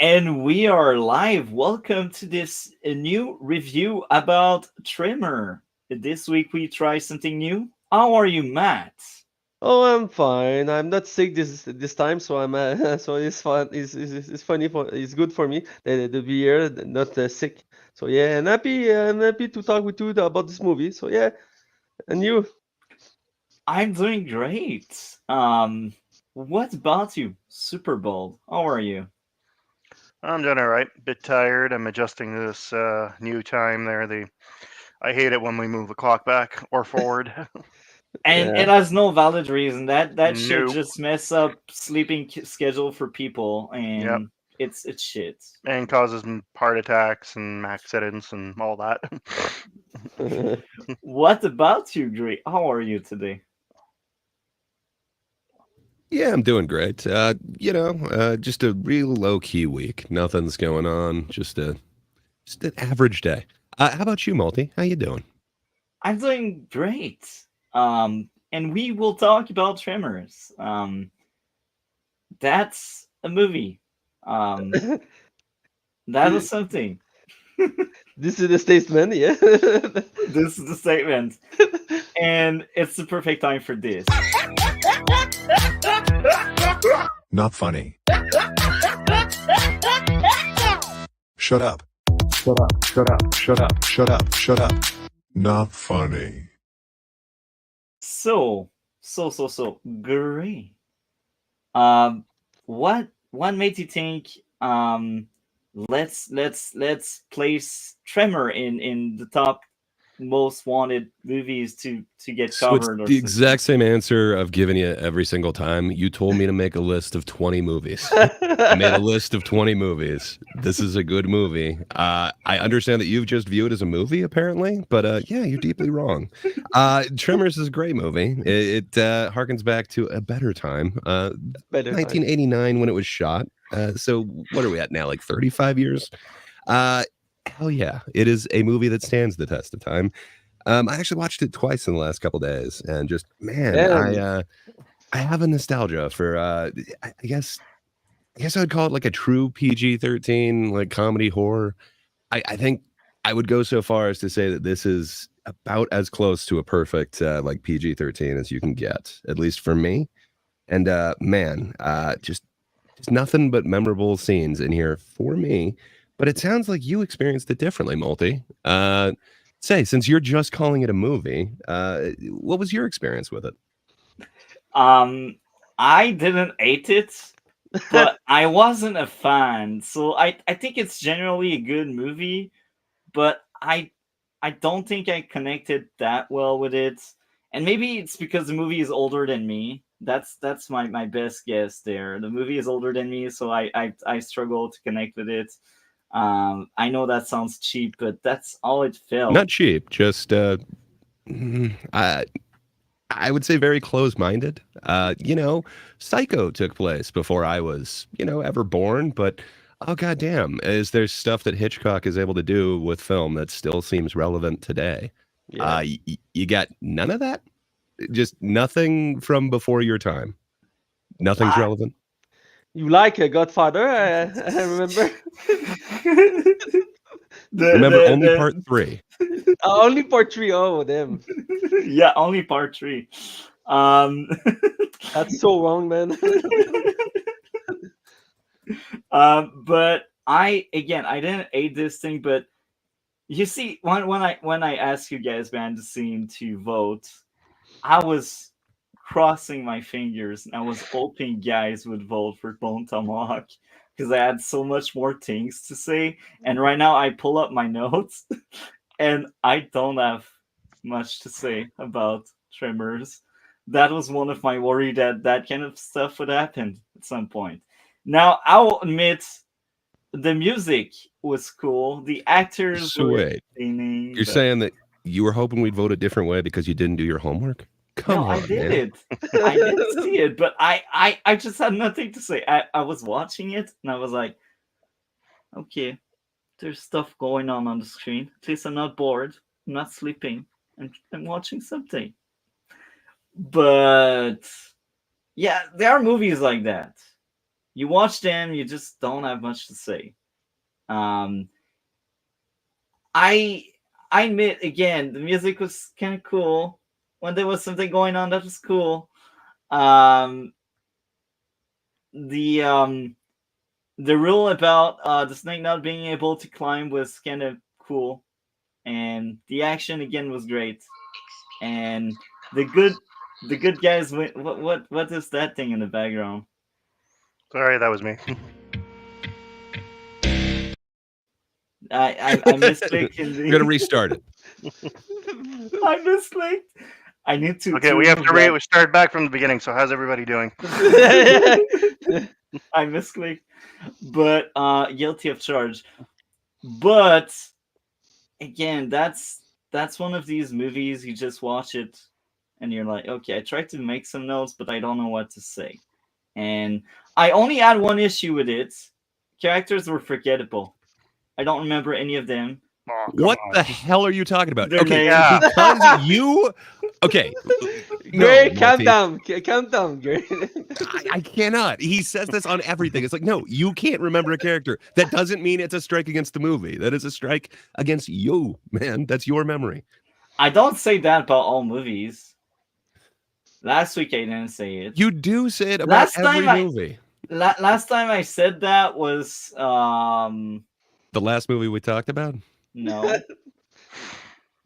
And we are live. Welcome to this new review about Tremor. This week we try something new. How are you, Matt? Oh, I'm fine. I'm not sick this time, so I'm so it's fun. It's funny for it's good for me to be here, not sick. So yeah, and happy. I'm happy to talk with you about this movie. So yeah, and you? I'm doing great. What about you, Superbald? How are you? I'm doing all right. Bit tired. I'm adjusting to this new time there. I hate it when we move the clock back or forward. And it Yeah. has no valid reason. That shit Nope. just mess up sleeping schedule for people, Yep. and it's shit. And causes heart attacks and accidents and all that. What about you, Grey? How are you today? Yeah, I'm doing great. Just a real low key week. Nothing's going on. Just an average day. How about you, Multi? How you doing? I'm doing great. And we will talk about Tremors. That's a movie. Um, that was something. This is the statement, yeah. This is the statement, and it's the perfect time for this. Not funny. Shut up. Shut up. Shut up. Shut up. Shut up. Shut up. Not funny. So great. Um, what made you think? Let's place Tremor in the top most wanted movies to get So it's covered or the something. exact same answer I've given you every single time. You told me to make a list of 20 movies. I made a list of 20 movies. This is a good movie. I understand that you've just viewed it as a movie, apparently, but yeah, you're deeply wrong. Tremors is a great movie. It harkens back to a better time, Better time. 1989 when it was shot. So what are we at now? Like 35 years? Uh, Hell yeah, it is a movie that stands the test of time. I actually watched it twice in the last couple days, and just man, Damn. I have a nostalgia for I guess I would call it like a true PG-13 like comedy horror. I think I would go so far as to say that this is about as close to a perfect like PG-13 as you can get, at least for me. And just nothing but memorable scenes in here for me. But it sounds like you experienced it differently, Multi. Say, since you're just calling it a movie, what was your experience with it? Um, I didn't hate it, but I wasn't a fan. So I think it's generally a good movie, but I don't think I connected that well with it. And maybe it's because the movie is older than me. That's my best guess there. The movie is older than me, so I struggle to connect with it. I know that sounds cheap, but that's all it Not felt. cheap, just I would say very close-minded. Psycho took place before I was, ever born, but oh goddamn, is there stuff that Hitchcock is able to do with film that still seems relevant today? Yeah. You got none of that? Just nothing from before your time. Nothing's I, relevant. You like a Godfather? I remember. Remember, only part the 3. Only for three. Oh, damn. yeah, only part three. Um, That's so wrong, man. but I didn't hate this thing, but you see, when I asked you guys behind the scene to vote, I was crossing my fingers and I was hoping guys would vote for Bone Tomahawk because I had so much more things to say. And right now I pull up my notes and I don't have much to say about Tremors. That was one of my worry that that kind of stuff would happen at some point. Now I'll admit the music was cool. The actors So were wait, entertaining, you're but saying that you were hoping we'd vote a different way because you didn't do your homework? no, Come I on, did man. it. I did see it, but I just had nothing to say. I was watching it and I was like, okay, there's stuff going on the screen. At least I'm not bored. I'm not sleeping. I'm watching something. But yeah, there are movies like that. you watch them, you just don't have much to say. I admit again, the music was kind of cool. When there was something going on, that was cool. The rule about the snake not being able to climb was kind of cool, and the action again was great. And the good guys went. What is that thing in the background? Sorry, that was me. I misclicked in the. We're gonna restart it. I misclicked. I need to. Okay, we have to we start back from the beginning. So how's everybody doing? I misclicked, but guilty of charge. But again, that's one of these movies you just watch it and you're like, okay, I tried to make some notes, but I don't know what to say. And I only had one issue with it. Characters were forgettable. I don't remember any of them. Oh, What come the on. hell are you talking about? Their Okay, names. because you. Okay. Gray, No, calm Monty. down, Gray. I cannot. He says this on everything. It's like, no, you can't remember a character. That doesn't mean it's a strike against the movie. That is a strike against you, man. That's your memory. I don't say that about all movies. Last week I didn't say it. You do say it about Last every time movie. Last time I said that was The last movie we talked about? no.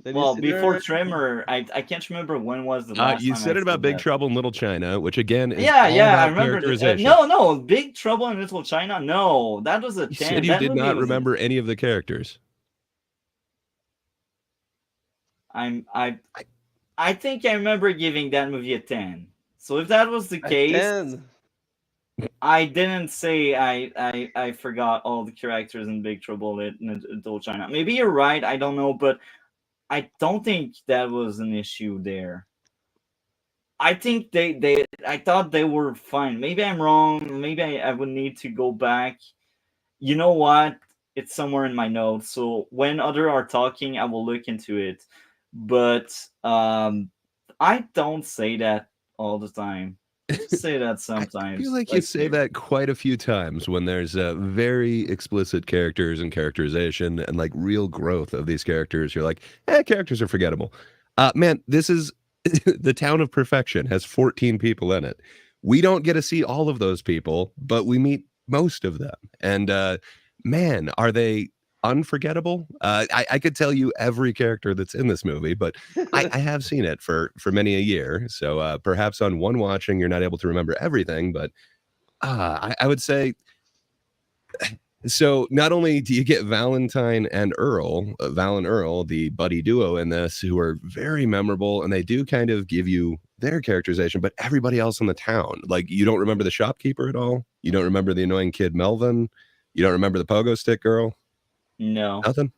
Then Well, you before said- Tremor, I can't remember when was the last You time said I it about Big that. Trouble in Little China, which again is Yeah, all I about remember. characterization. No, Big Trouble in Little China. No, that was a You 10. said you That did movie not was a- remember any of the characters. I think I remember giving that movie a 10. So if that was the A case, 10. I didn't say I forgot all the characters in Big Trouble in Little China. Maybe you're right. I don't know, but I don't think that was an issue there. I think I thought they were fine. Maybe I'm wrong. Maybe I would need to go back. You know what? It's somewhere in my notes. So when other are talking, I will look into it. But I don't say that all the time. I just say that sometimes. I feel like you say that quite a few times when there's very explicit characters and characterization and like real growth of these characters. You're like, characters are forgettable. Man, this is the town of perfection has 14 people in it. We don't get to see all of those people, but we meet most of them. And man, are they unforgettable? I could tell you every character that's in this movie, but I have seen it for many a year. So perhaps on one watching, you're not able to remember everything, but I would say, so not only do you get Valentine and Earl, Val and Earl, the buddy duo in this, who are very memorable, and they do kind of give you their characterization, but everybody else in the town, like you don't remember the shopkeeper at all. You don't remember the annoying kid Melvin. You don't remember the pogo stick girl. No. Nothing.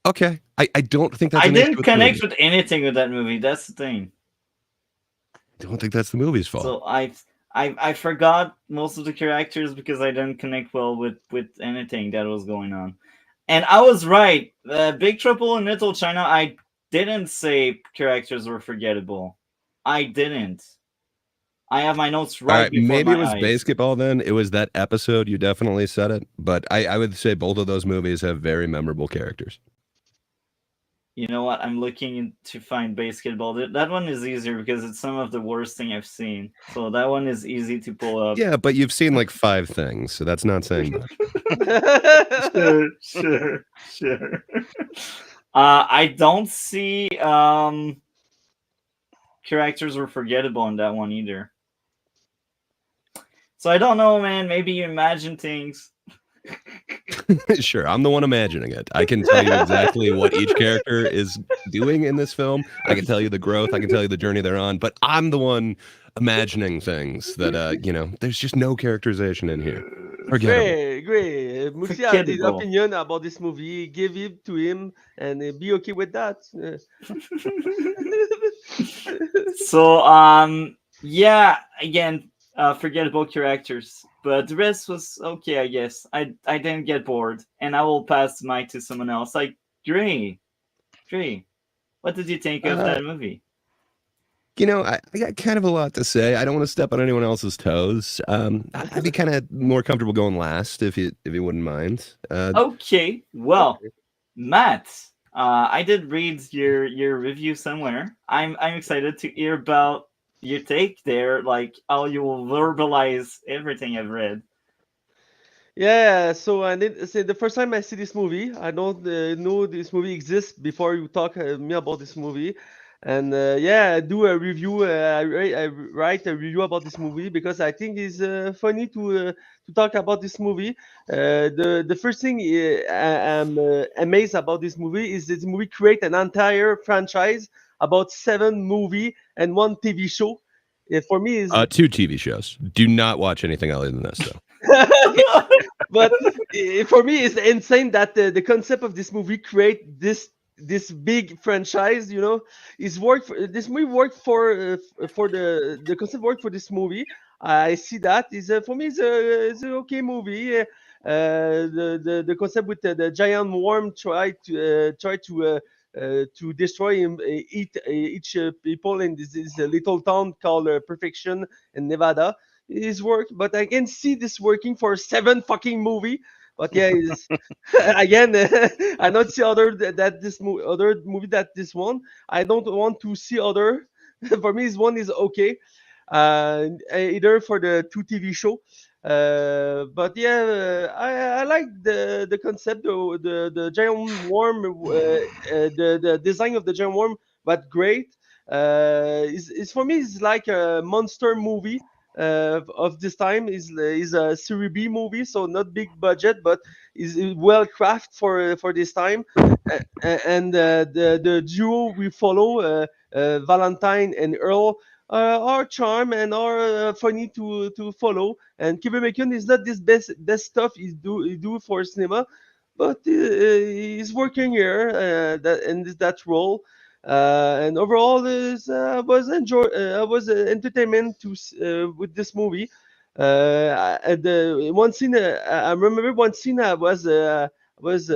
Okay, I don't think that's. I an issue didn't with the connect movie. with anything with that movie. That's the thing. I don't think that's the movie's fault. So I forgot most of the characters because I didn't connect well with anything that was going on. And I was right. Big Trouble in Little China, I didn't say characters were forgettable. I didn't. I have my notes right All right, before maybe my it was eyes. basketball then. It was that episode. You definitely said it. But I would say both of those movies have very memorable characters. You know what? I'm looking to find basketball. That one is easier because it's some of the worst thing I've seen. So that one is easy to pull up. Yeah, but you've seen like 5 things, so that's not saying much. Sure. I don't see characters were forgettable in that one either. So I don't know, man. Maybe you imagine things. Sure, I'm the one imagining it. I can tell you exactly what each character is doing in this film. I can tell you the growth. I can tell you the journey they're on. But I'm the one imagining things that, there's just no characterization in here. Forgettable. Great. Musi has his Forgettable. opinion about this movie. Give it to him and be okay with that. So yeah, again, forgettable characters, but the rest was okay, I guess. I didn't get bored, and I will pass the mic to someone else. Like Gray, what did you think of that movie? I got kind of a lot to say. I don't want to step on anyone else's toes. I'd be kind of more comfortable going last if you wouldn't mind. Okay, well, Matt, I did read your review somewhere. I'm excited to hear about your take there, like how you will verbalize everything I've read. Yeah, so I did say the first time I see this movie, I don't know this movie exists before you talk me about this movie, and I do a review. I write a review about this movie because I think it's funny to talk about this movie. The first thing I'm amazed about this movie is this movie create an entire franchise about 7 movie and 1 TV show. For me, is 2 TV shows. Do not watch anything other than this, though. but for me it's insane that the concept of this movie create this big franchise, is work for, this movie worked for the concept worked for this movie. I see that is for me it's a okay movie. The concept with the giant worm try to destroy him, eat each people in this little town called Perfection in Nevada is work, but I can see this working for 7 fucking movie. But yeah, it's, again, I don't see other movie that this one. I don't want to see other. For me, this one is okay. Either for the 2 TV show. But yeah, I like the concept, the giant worm, the design of the giant worm, but great. Is for me, it's like a monster movie. Of this time is a Series B movie, so not big budget, but is well crafted for this time. And the duo we follow, Valentine and Earl, are charm and are funny to follow. And Kevin Bacon is not this best stuff he do for cinema, but he's working here in that role. And overall, I was entertainment with this movie. The one scene I remember one scene I was what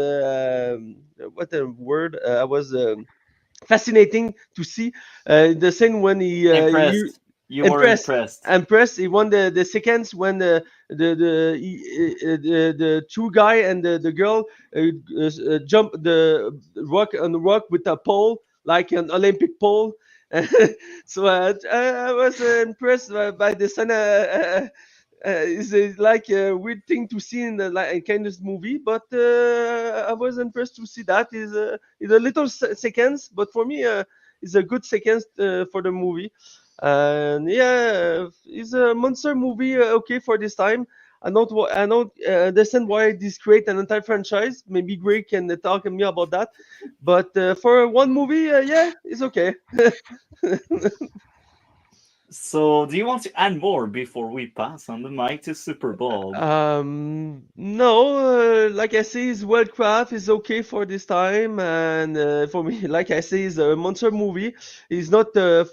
the word I was fascinating to see the scene when he Impressed. You were impressed. Impressed. He won the seconds when the two guy and the girl jump the rock on the rock with a pole like an Olympic pole. So I was impressed by the scene. It's like a weird thing to see in the kind of movie, but I was impressed to see that. Is a little seconds, but for me, it's a good seconds for the movie. And yeah, it's a monster movie. Okay for this time. I don't understand why this create an entire franchise. Maybe Greg can talk to me about that. But for one movie, yeah, it's okay. So, do you want to add more before we pass on the mic to Superbald? No, like I say, it's well crafted. It's okay for this time, and for me, like I say, it's a monster movie. It's not a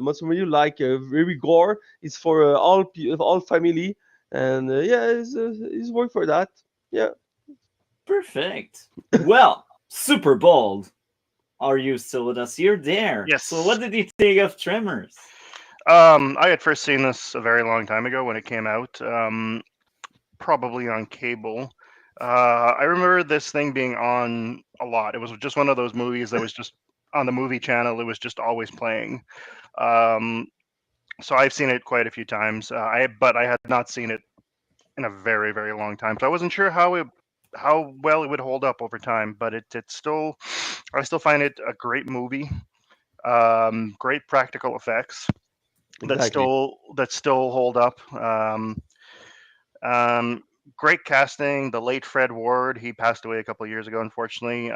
monster movie like very gore. It's for all family, and yeah, it's work for that. Yeah. Perfect. Well, Superbald. Are you still with us? You're there. Yes. So what did you think of Tremors? I had first seen this a very long time ago when it came out, probably on cable. I remember this thing being on a lot. It was just one of those movies that was just on the movie channel. It was just always playing. So I've seen it quite a few times. But I had not seen it in a very, very long time. So I wasn't sure how well it would hold up over time, but I still find it a great movie. Great practical effects that still hold up. Great casting. The late Fred Ward, he passed away a couple of years ago, unfortunately.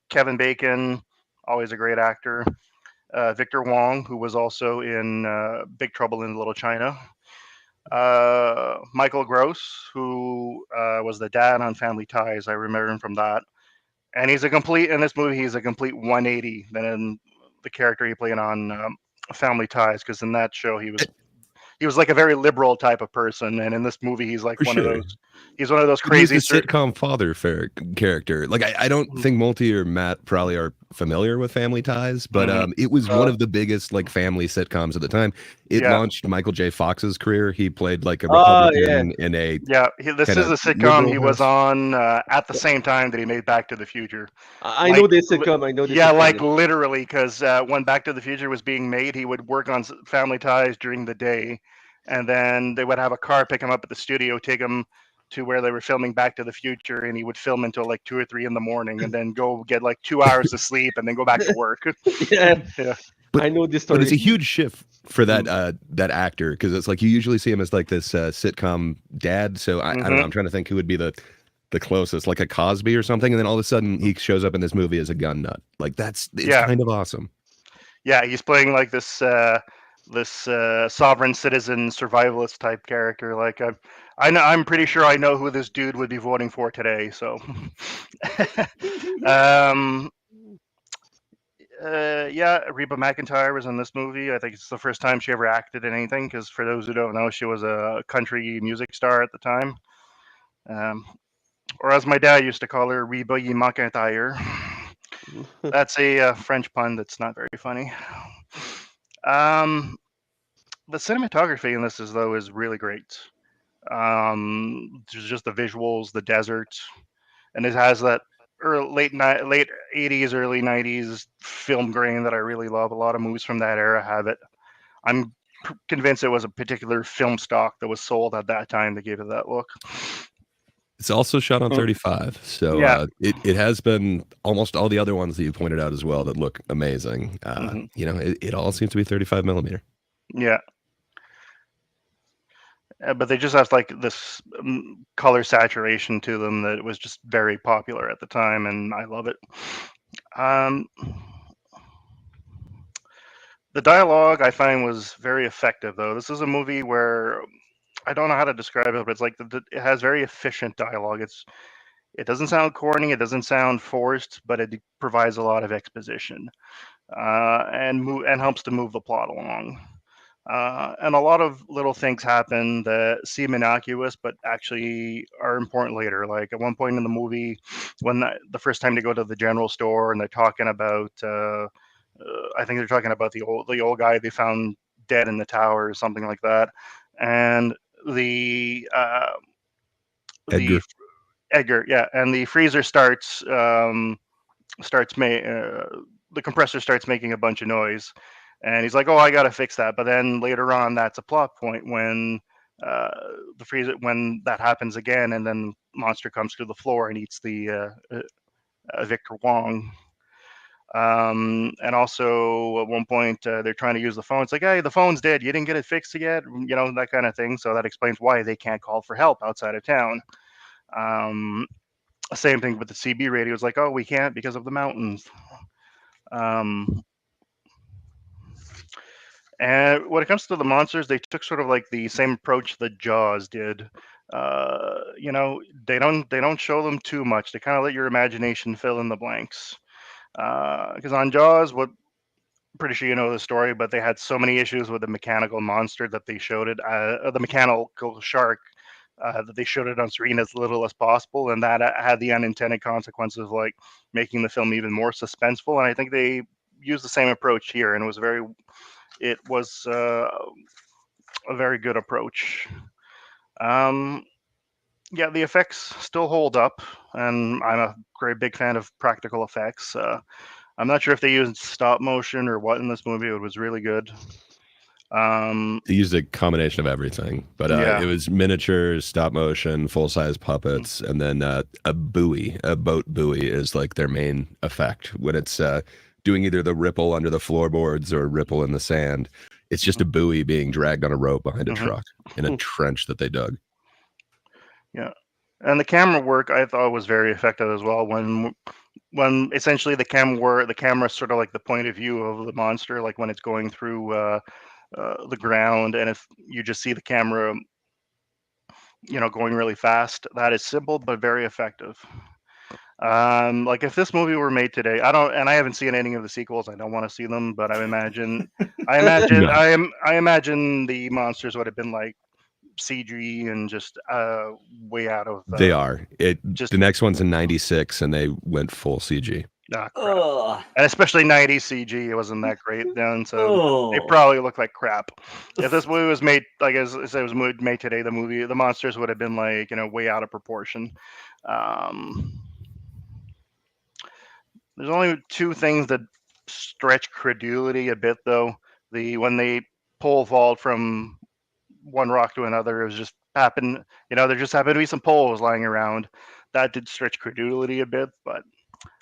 Kevin Bacon, always a great actor. Victor Wong, who was also in Big Trouble in Little China. Michael Gross, who was the dad on Family Ties. I remember him from that. And in this movie, he's a complete 180 than in the character he played on Family Ties, because in that show he was like a very liberal type of person, and in this movie he's like one of those crazy he's a sitcom father character. Like I don't think Multi or Matt probably are familiar with Family Ties, but it was one of the biggest like family sitcoms at the time. It launched Michael J. Fox's career. He played like a Republican in a this is a sitcom he was on at the same time that he made Back to the Future. I know this sitcom. I know this. Yeah, sitcom. like literally, because when Back to the Future was being made, he would work on Family Ties during the day, and then they would have a car pick him up at the studio, take him to where they were filming Back to the Future, and he would film until like 2 or 3 in the morning, and then go get like 2 hours of sleep, and then go back to work. Yeah. But, I know this story. But it's a huge shift for that that actor, because it's like you usually see him as like this sitcom dad. So I don't know. I'm trying to think who would be the closest, like a Cosby or something, and then all of a sudden he shows up in this movie as a gun nut. Like it's kind of awesome. Yeah, he's playing like this sovereign citizen survivalist type character. Like I'm pretty sure I know who this dude would be voting for today. So, Reba McEntire was in this movie. I think it's the first time she ever acted in anything, because for those who don't know, she was a country music star at the time. Or as my dad used to call her, Reba McEntire. That's a French pun that's not very funny. The cinematography in this is really great. There's just the visuals, the desert, and it has that late 80s, early 90s film grain that I really love. A lot of movies from that era have it. I'm convinced it was a particular film stock that was sold at that time that gave it that look. It's also shot on 35, so it has been almost all the other ones that you pointed out as well that look amazing. You know, it all seems to be 35 millimeter. Yeah. But they just have like this color saturation to them that was just very popular at the time, and I love it. The dialogue I find was very effective, though. This is a movie where I don't know how to describe it, but it's like it has very efficient dialogue. It doesn't sound corny, it doesn't sound forced, but it provides a lot of exposition and helps to move the plot along. And a lot of little things happen that seem innocuous, but actually are important later. Like at one point in the movie, when the first time they go to the general store and they're talking about, I think they're talking about the old guy they found dead in the tower or something like that, and Edgar, yeah, and the freezer the compressor starts making a bunch of noise. And he's like, "Oh, I gotta fix that." But then later on, that's a plot point when when that happens again, and then monster comes to the floor and eats the Victor Wong. And also at one point they're trying to use the phone. It's like, "Hey, the phone's dead. You didn't get it fixed yet," you know, that kind of thing. So that explains why they can't call for help outside of town. Same thing with the CB radio. It's like, "Oh, we can't because of the mountains." And when it comes to the monsters, they took sort of like the same approach that Jaws did. You know, they don't show them too much. They kind of let your imagination fill in the blanks. Because on Jaws, pretty sure you know the story, but they had so many issues with the mechanical monster that they showed it, the mechanical shark, that they showed it on screen as little as possible, and that had the unintended consequences of like making the film even more suspenseful. And I think they used the same approach here, and it was a very good approach. Yeah, the effects still hold up, and I'm a very big fan of practical effects. I'm not sure if they used stop motion or what in this movie. It was really good. They used a combination of everything, but it was miniatures, stop motion, full-size puppets, and then a boat buoy is like their main effect when it's doing either the ripple under the floorboards or ripple in the sand. It's just a buoy being dragged on a rope behind a truck in a trench that they dug. Yeah, and the camera work I thought was very effective as well. When essentially the camera sort of like the point of view of the monster, like when it's going through the ground, and if you just see the camera, you know, going really fast, that is simple but very effective. Like if this movie were made today, I haven't seen any of the sequels. I don't want to see them, but I imagine the monsters would have been like CG and just way out of. They are. The next one's in '96, and they went full CG. Ah, crap. Ugh. And especially 90s CG, it wasn't that great then, so they Oh. probably look like crap. If this movie was made, like as it was made today, the monsters would have been like, way out of proportion. There's only two things that stretch credulity a bit, though. When they pole vault from one rock to another, it was just happened. There just happened to be some poles lying around. That did stretch credulity a bit, but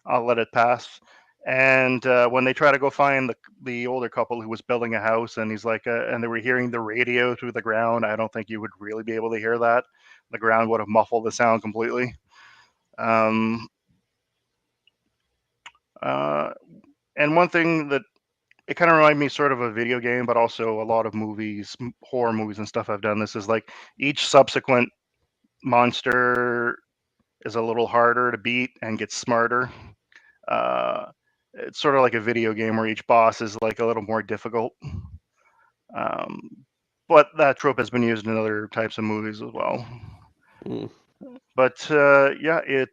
I'll let it pass. And when they try to go find the older couple who was building a house, and he's like, and they were hearing the radio through the ground, I don't think you would really be able to hear that. The ground would have muffled the sound completely. And one thing that it kind of reminded me sort of a video game, but also a lot of movies, horror movies and stuff I've done. This is like each subsequent monster is a little harder to beat and gets smarter. It's sort of like a video game where each boss is like a little more difficult. But that trope has been used in other types of movies as well. But yeah,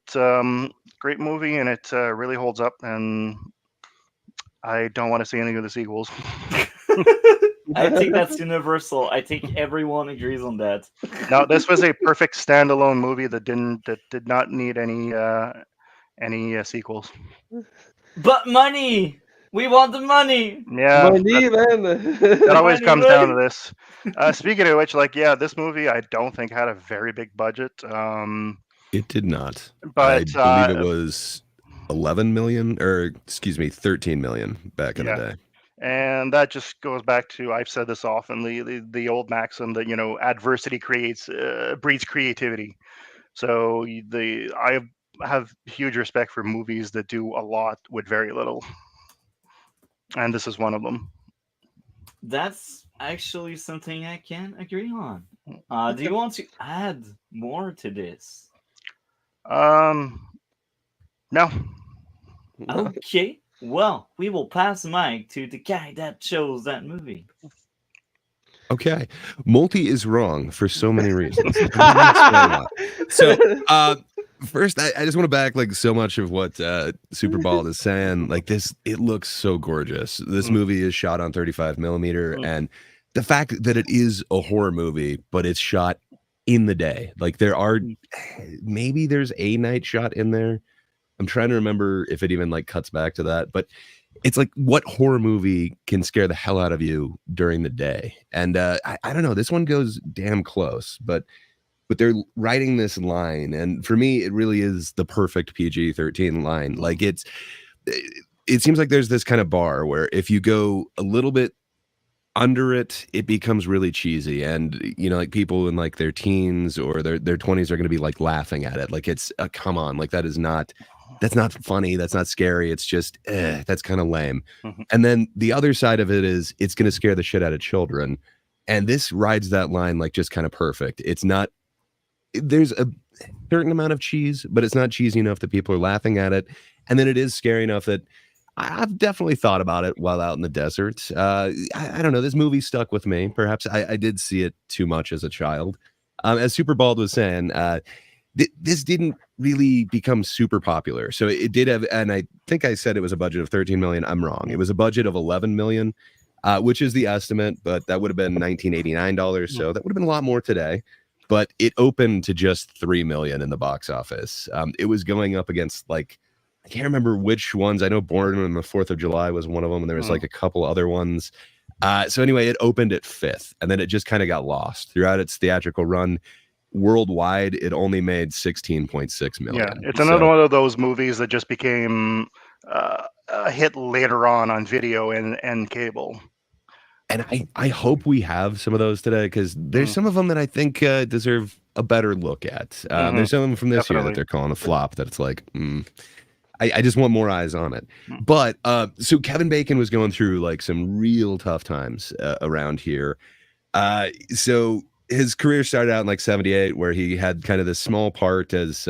great movie, and it really holds up, and I don't want to see any of the sequels. I think that's universal. I think everyone agrees on that. No, this was a perfect standalone movie that did not need any sequels. But money! We want the money! Yeah, Money, man. that always Money, comes money. down to this. Speaking of which, this movie I don't think had a very big budget. It did not. But I believe it was 11 million, or excuse me, 13 million back in the day. And that just goes back to, I've said this often, the old maxim that adversity breeds creativity. So I have huge respect for movies that do a lot with very little, and this is one of them. That's actually something I can agree on. Do you want to add more to this? No. Okay. Well, we will pass the mic to the guy that chose that movie. Okay. Multi is wrong for so many reasons. So, first, I just want to back so much of what Superbald is saying. It looks so gorgeous. This movie is shot on 35 millimeter, and the fact that it is a horror movie, but it's shot in the day. Maybe there's a night shot in there. I'm trying to remember if it even cuts back to that, but it's what horror movie can scare the hell out of you during the day? And I don't know, this one goes damn close, but they're writing this line, and for me, it really is the perfect PG-13 line. It seems like there's this kind of bar where if you go a little bit under it, it becomes really cheesy, and people in their teens or their 20s are going to be laughing at it. It's come on, that's not funny, that's not scary, it's just that's kind of lame. And then the other side of it is it's going to scare the shit out of children, and this rides that line just kind of perfect. It's not, there's a certain amount of cheese, but it's not cheesy enough that people are laughing at it, and then it is scary enough that I've definitely thought about it while out in the desert. I don't know, this movie stuck with me. Perhaps I did see it too much as a child. As Superbald was saying, this didn't really become super popular. So it did have, and I think I said it was a budget of 13 million. I'm wrong. It was a budget of 11 million, which is the estimate, but that would have been $1989. So that would have been a lot more today. But it opened to just 3 million in the box office. It was going up against I can't remember which ones. I know Born on the 4th of July was one of them, and there was a couple other ones. So anyway, it opened at 5th, and then it just kind of got lost throughout its theatrical run. Worldwide, it only made 16.6 million. Yeah, it's another one of those movies that just became a hit later on video and cable. And I hope we have some of those today, because there's some of them that I think deserve a better look at. There's some of them from this year that they're calling a flop that it's I just want more eyes on it. But so Kevin Bacon was going through some real tough times around here. So his career started out in 78, where he had kind of this small part as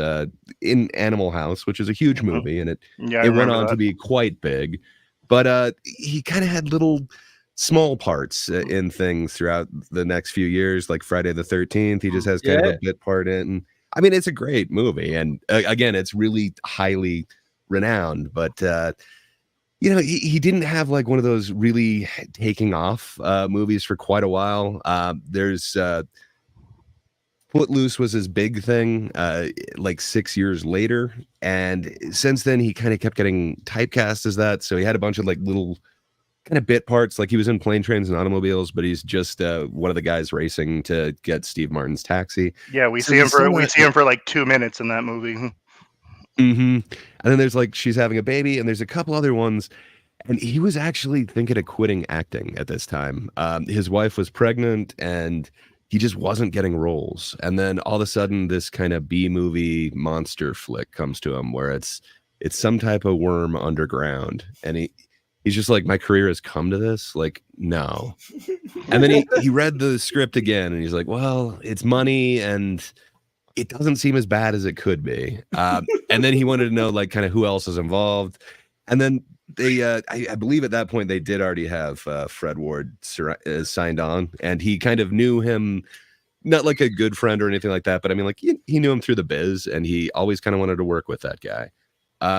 in Animal House, which is a huge movie, and it went on to be quite big. But he kind of had little small parts in things throughout the next few years, like Friday the 13th. He just has kind of a bit part in. I mean, it's a great movie, and again, it's really highly renowned, but you know, he didn't have like one of those really taking off movies for quite a while. There's Footloose was his big thing, like 6 years later, and since then he kind of kept getting typecast as that. So he had a bunch of like little kind of bit parts, like he was in Plane, Trains, and Automobiles, but he's just one of the guys racing to get Steve Martin's taxi. Yeah, we So see him he's for somewhat- like 2 minutes in that movie. And then there's like She's Having a Baby, and there's a couple other ones. And he was actually thinking of quitting acting at this time. His wife was pregnant, and he just wasn't getting roles. And then all of a sudden, this kind of B-movie monster flick comes to him, where it's some type of worm underground, and he's just like, my career has come to this. Like, no. And then he read the script again, and he's like, well, it's money, and it doesn't seem as bad as it could be. And then he wanted to know like kind of who else is involved. And then they, I believe at that point they did already have Fred Ward signed on, and he kind of knew him, not like a good friend or anything like that, but I mean, like he knew him through the biz, and he always kind of wanted to work with that guy.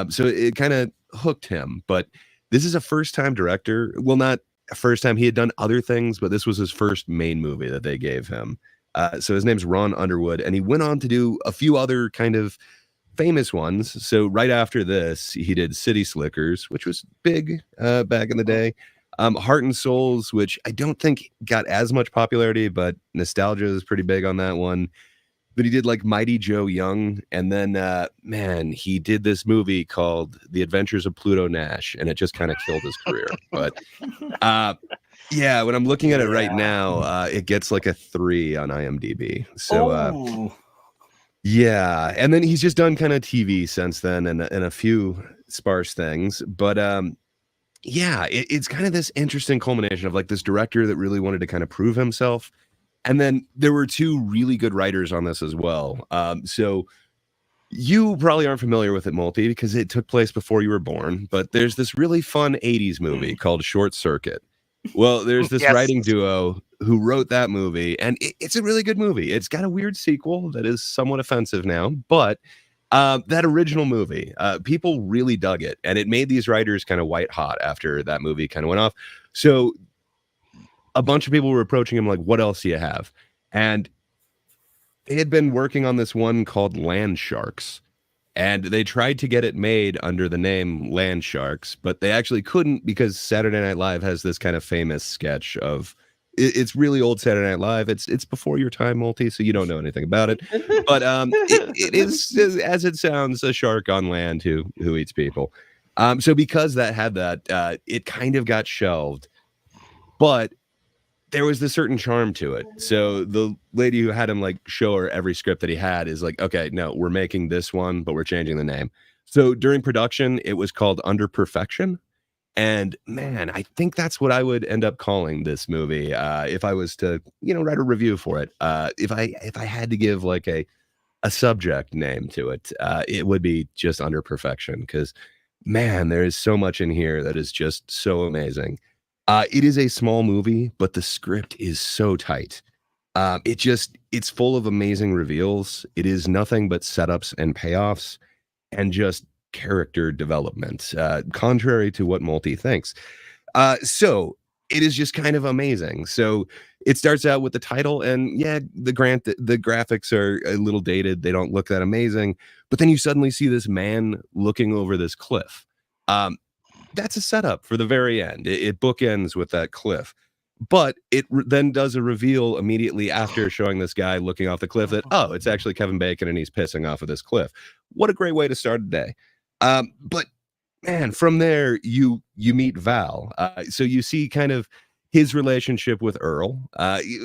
So it kind of hooked him. But this is a first-time director. Well, not a first time. He had done other things, but this was his first main movie that they gave him. So his name's Ron Underwood, and he went on to do a few other kind of famous ones. So right after this, he did City Slickers, which was big back in the day. Heart and Souls, which I don't think got as much popularity, but nostalgia is pretty big on that one. But he did like Mighty Joe Young, and then man, he did this movie called The Adventures of Pluto Nash, and it just kind of killed his career. But yeah, when I'm looking at it right now, it gets like a 3 on IMDb. So yeah, and then he's just done kind of TV since then, and a few sparse things. But yeah, it's kind of this interesting culmination of like this director that really wanted to kind of prove himself. And then there were 2 really good writers on this as well. So you probably aren't familiar with it, Multi, because it took place before you were born. But there's this really fun 80s movie called Short Circuit. Well, there's this writing duo who wrote that movie, and it's a really good movie. It's got a weird sequel that is somewhat offensive now, but that original movie, people really dug it, and it made these writers kind of white hot after that movie kind of went off. So a bunch of people were approaching him like, what else do you have? And they had been working on this one called Land Sharks, and they tried to get it made under the name Land Sharks, but they actually couldn't, because Saturday Night Live has this kind of famous sketch of, it's really old Saturday Night Live. It's before your time, Multi, so you don't know anything about it. But it is, as it sounds, a shark on land who eats people. So because that had that, it kind of got shelved. But there was this certain charm to it. So the lady who had him like show her every script that he had is like, okay, no, we're making this one, but we're changing the name. So during production, it was called Under Perfection. And man, I think that's what I would end up calling this movie if I was to, write a review for it. If I had to give like a subject name to it, it would be just Under Perfection, because man, there is so much in here that is just so amazing. It is a small movie, but the script is so tight. It's full of amazing reveals. It is nothing but setups and payoffs and just character development, contrary to what Multi thinks. So it is just kind of amazing. So it starts out with the title, and yeah, the graphics are a little dated. They don't look that amazing. But then you suddenly see this man looking over this cliff. That's a setup for the very end. It bookends with that cliff. But it then does a reveal immediately after showing this guy looking off the cliff that, oh, it's actually Kevin Bacon and he's pissing off of this cliff. What a great way to start a day. But man, from there, you meet Val. So you see kind of his relationship with Earl.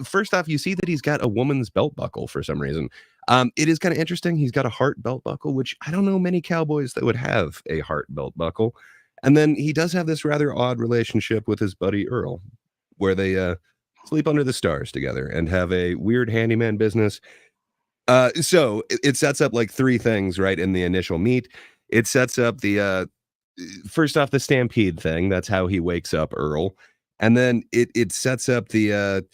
First off, you see that he's got a woman's belt buckle for some reason. It is kind of interesting. He's got a heart belt buckle, which I don't know many cowboys that would have a heart belt buckle. And then he does have this rather odd relationship with his buddy Earl, where they sleep under the stars together and have a weird handyman business. So it sets up like 3 things right in the initial meet. It sets up the first off the stampede thing. That's how he wakes up Earl. And then it sets up the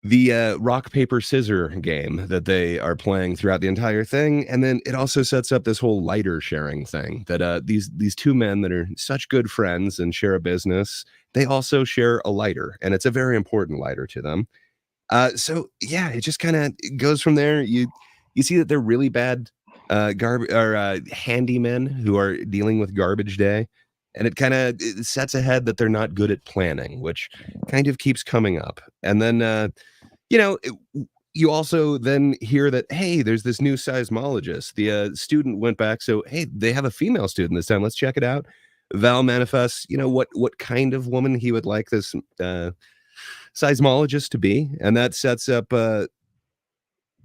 the rock, paper, scissor game that they are playing throughout the entire thing. And then it also sets up this whole lighter sharing thing that these two men that are such good friends and share a business, they also share a lighter, and it's a very important lighter to them. So yeah, it just kind of goes from there. You see that they're really bad handymen who are dealing with garbage day. And it kind of sets ahead that they're not good at planning, which kind of keeps coming up. And then, you also then hear that, hey, there's this new seismologist. The student went back. So, hey, they have a female student this time. Let's check it out. Val manifests, what kind of woman he would like this seismologist to be. And that sets up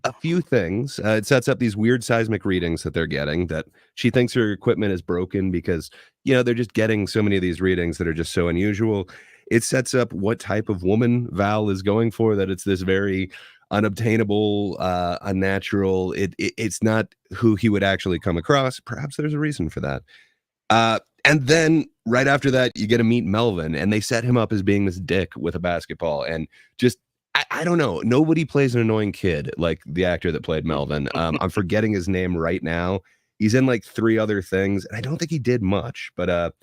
a few things. It sets up these weird seismic readings that they're getting, that she thinks her equipment is broken because, they're just getting so many of these readings that are just so unusual. It sets up what type of woman Val is going for, that it's this very unobtainable, unnatural. It's not who he would actually come across. Perhaps there's a reason for that. And then right after that, you get to meet Melvin, and they set him up as being this dick with a basketball, and just, I don't know. Nobody plays an annoying kid like the actor that played Melvin. I'm forgetting his name right now. He's in like 3 other things, and I don't think he did much, but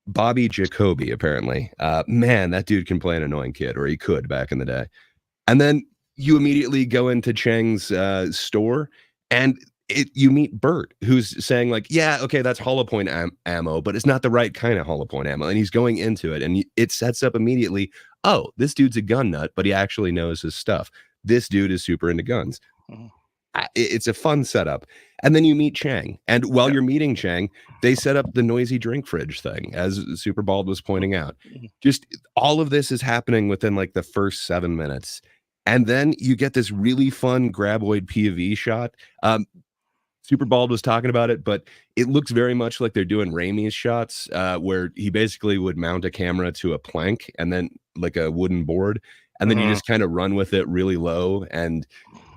Bobby Jacoby, apparently. Man, that dude can play an annoying kid, or he could back in the day. And then you immediately go into Chang's store, and you meet Bert, who's saying like, yeah, okay, that's hollow point ammo, but it's not the right kind of hollow point ammo. And he's going into it, and it sets up immediately, oh, this dude's a gun nut, but he actually knows his stuff. This dude is super into guns. Mhm. It's a fun setup. And then you meet Chang. And while you're meeting Chang, they set up the noisy drink fridge thing, as Superbald was pointing out. Just all of this is happening within like the first 7 minutes. And then you get this really fun graboid POV shot. Superbald was talking about it, but it looks very much like they're doing Raimi's shots, where he basically would mount a camera to a plank and then like a wooden board, and then you just kind of run with it really low, and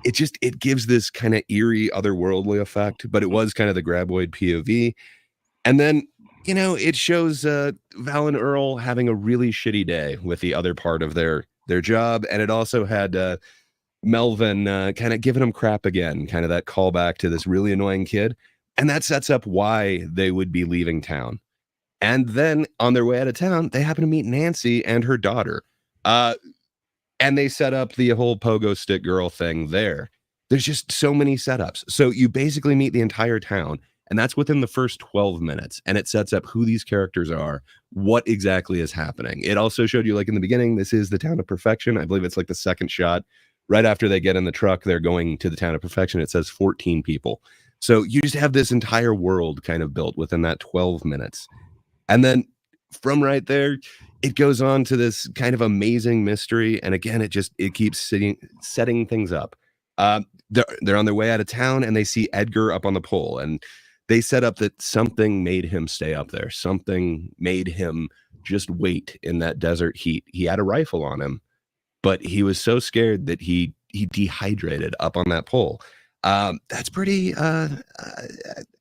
it gives this kind of eerie otherworldly effect. But it was kind of the graboid POV. And then it shows Val and Earl having a really shitty day with the other part of their job, and it also had Melvin kind of giving him crap again, kind of that callback to this really annoying kid. And that sets up why they would be leaving town. And then on their way out of town, they happen to meet Nancy and her daughter. And they set up the whole pogo stick girl thing there. There's just so many setups. So you basically meet the entire town, and that's within the first 12 minutes. And it sets up who these characters are, what exactly is happening. It also showed you, like in the beginning, this is the town of perfection. I believe it's like the second shot. Right after they get in the truck, they're going to the town of perfection. It says 14 people. So you just have this entire world kind of built within that 12 minutes. And then from right there, it goes on to this kind of amazing mystery. And again, it keeps setting things up. They're on their way out of town, and they see Edgar up on the pole, and they set up that something made him stay up there. Something made him just wait in that desert heat. He had a rifle on him, but he was so scared that he dehydrated up on that pole. That's pretty, I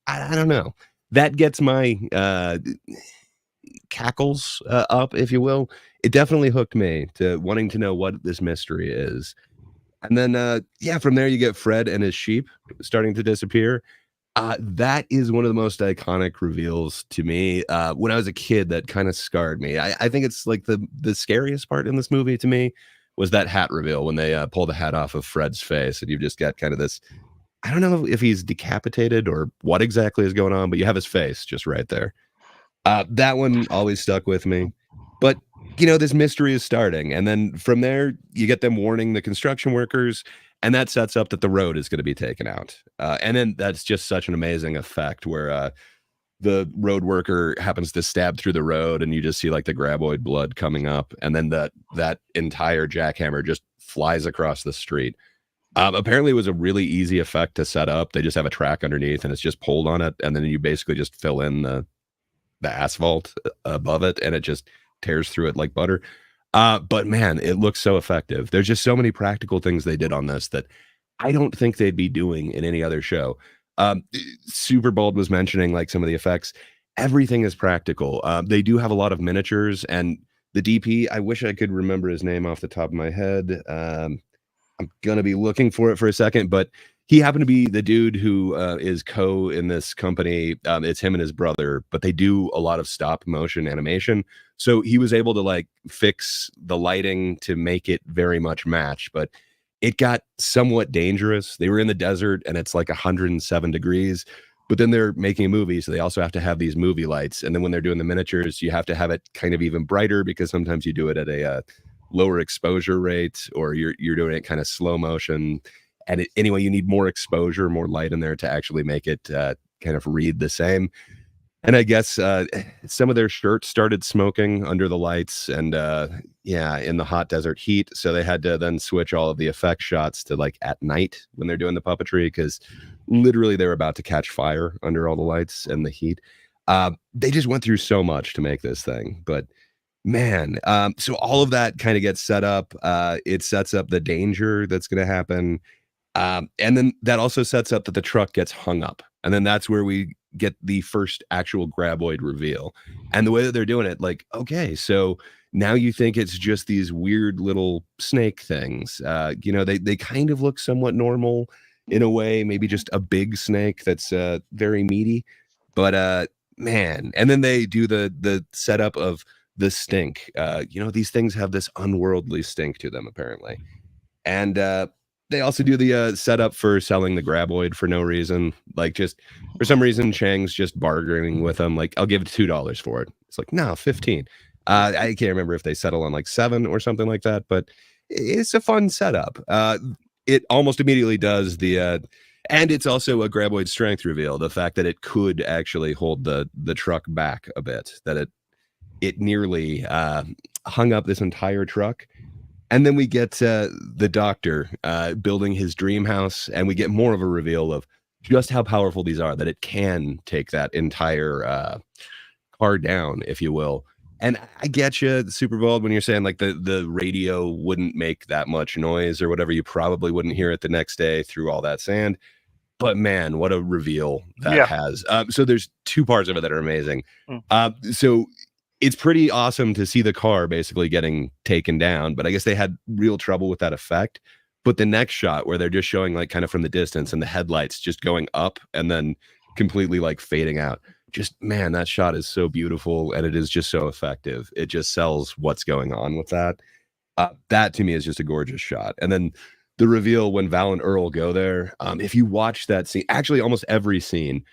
don't know. That gets my cackles up, if you will. It definitely hooked me to wanting to know what this mystery is. And then, from there you get Fred and his sheep starting to disappear. That is one of the most iconic reveals to me. When I was a kid, that kind of scarred me. I think it's like the scariest part in this movie to me was that hat reveal when they pull the hat off of Fred's face, and you've just got kind of this, I don't know if he's decapitated or what exactly is going on, but you have his face just right there. That one always stuck with me. But, this mystery is starting. And then from there, you get them warning the construction workers, and that sets up that the road is going to be taken out. And then that's just such an amazing effect where the road worker happens to stab through the road, and you just see like the graboid blood coming up. And then that entire jackhammer just flies across the street. Apparently it was a really easy effect to set up. They just have a track underneath, and it's just pulled on it. And then you basically just fill in the asphalt above it, and it just tears through it like butter. But man, it looks so effective. There's just so many practical things they did on this that I don't think they'd be doing in any other show. Superbald was mentioning like some of the effects. Everything is practical. They do have a lot of miniatures, and the DP, I wish I could remember his name off the top of my head. I'm gonna be looking for it for a second, but he happened to be the dude who is co in this company. It's him and his brother, but they do a lot of stop motion animation. So he was able to like fix the lighting to make it very much match, but it got somewhat dangerous. They were in the desert and it's like 107 degrees, but then they're making a movie. So they also have to have these movie lights. And then when they're doing the miniatures, you have to have it kind of even brighter because sometimes you do it at a lower exposure rate, or you're doing it kind of slow motion. And anyway, you need more exposure, more light in there to actually make it kind of read the same. And I guess some of their shirts started smoking under the lights and in the hot desert heat. So they had to then switch all of the effect shots to like at night when they're doing the puppetry, because literally they were about to catch fire under all the lights and the heat. They just went through so much to make this thing. But man, so all of that kind of gets set up. It sets up the danger that's going to happen. And then that also sets up that the truck gets hung up. And then that's where we get the first actual graboid reveal. And the way that they're doing it, like, okay, so now you think it's just these weird little snake things. They kind of look somewhat normal in a way, maybe just a big snake that's very meaty. But man, and then they do the setup of the stink. These things have this unworldly stink to them, apparently. And they also do the setup for selling the graboid for no reason. Like, just for some reason, Chang's just bargaining with them. Like, I'll give $2 for it. It's like, no, 15. I can't remember if they settle on like 7 or something like that, but it's a fun setup. It almost immediately does and it's also a graboid strength reveal. The fact that it could actually hold the truck back a bit, that it nearly hung up this entire truck. And then we get the doctor building his dream house, and we get more of a reveal of just how powerful these are, that it can take that entire car down, if you will. And I get you, Superbald, when you're saying like the radio wouldn't make that much noise or whatever. You probably wouldn't hear it the next day through all that sand. But man, what a reveal that has. So there's 2 parts of it that are amazing. So it's pretty awesome to see the car basically getting taken down, but I guess they had real trouble with that effect. But the next shot where they're just showing like kind of from the distance and the headlights just going up and then completely like fading out. Just, man, that shot is so beautiful and it is just so effective. It just sells what's going on with that. That to me is just a gorgeous shot. And then the reveal when Val and Earl go there. If you watch that scene, actually almost every scene,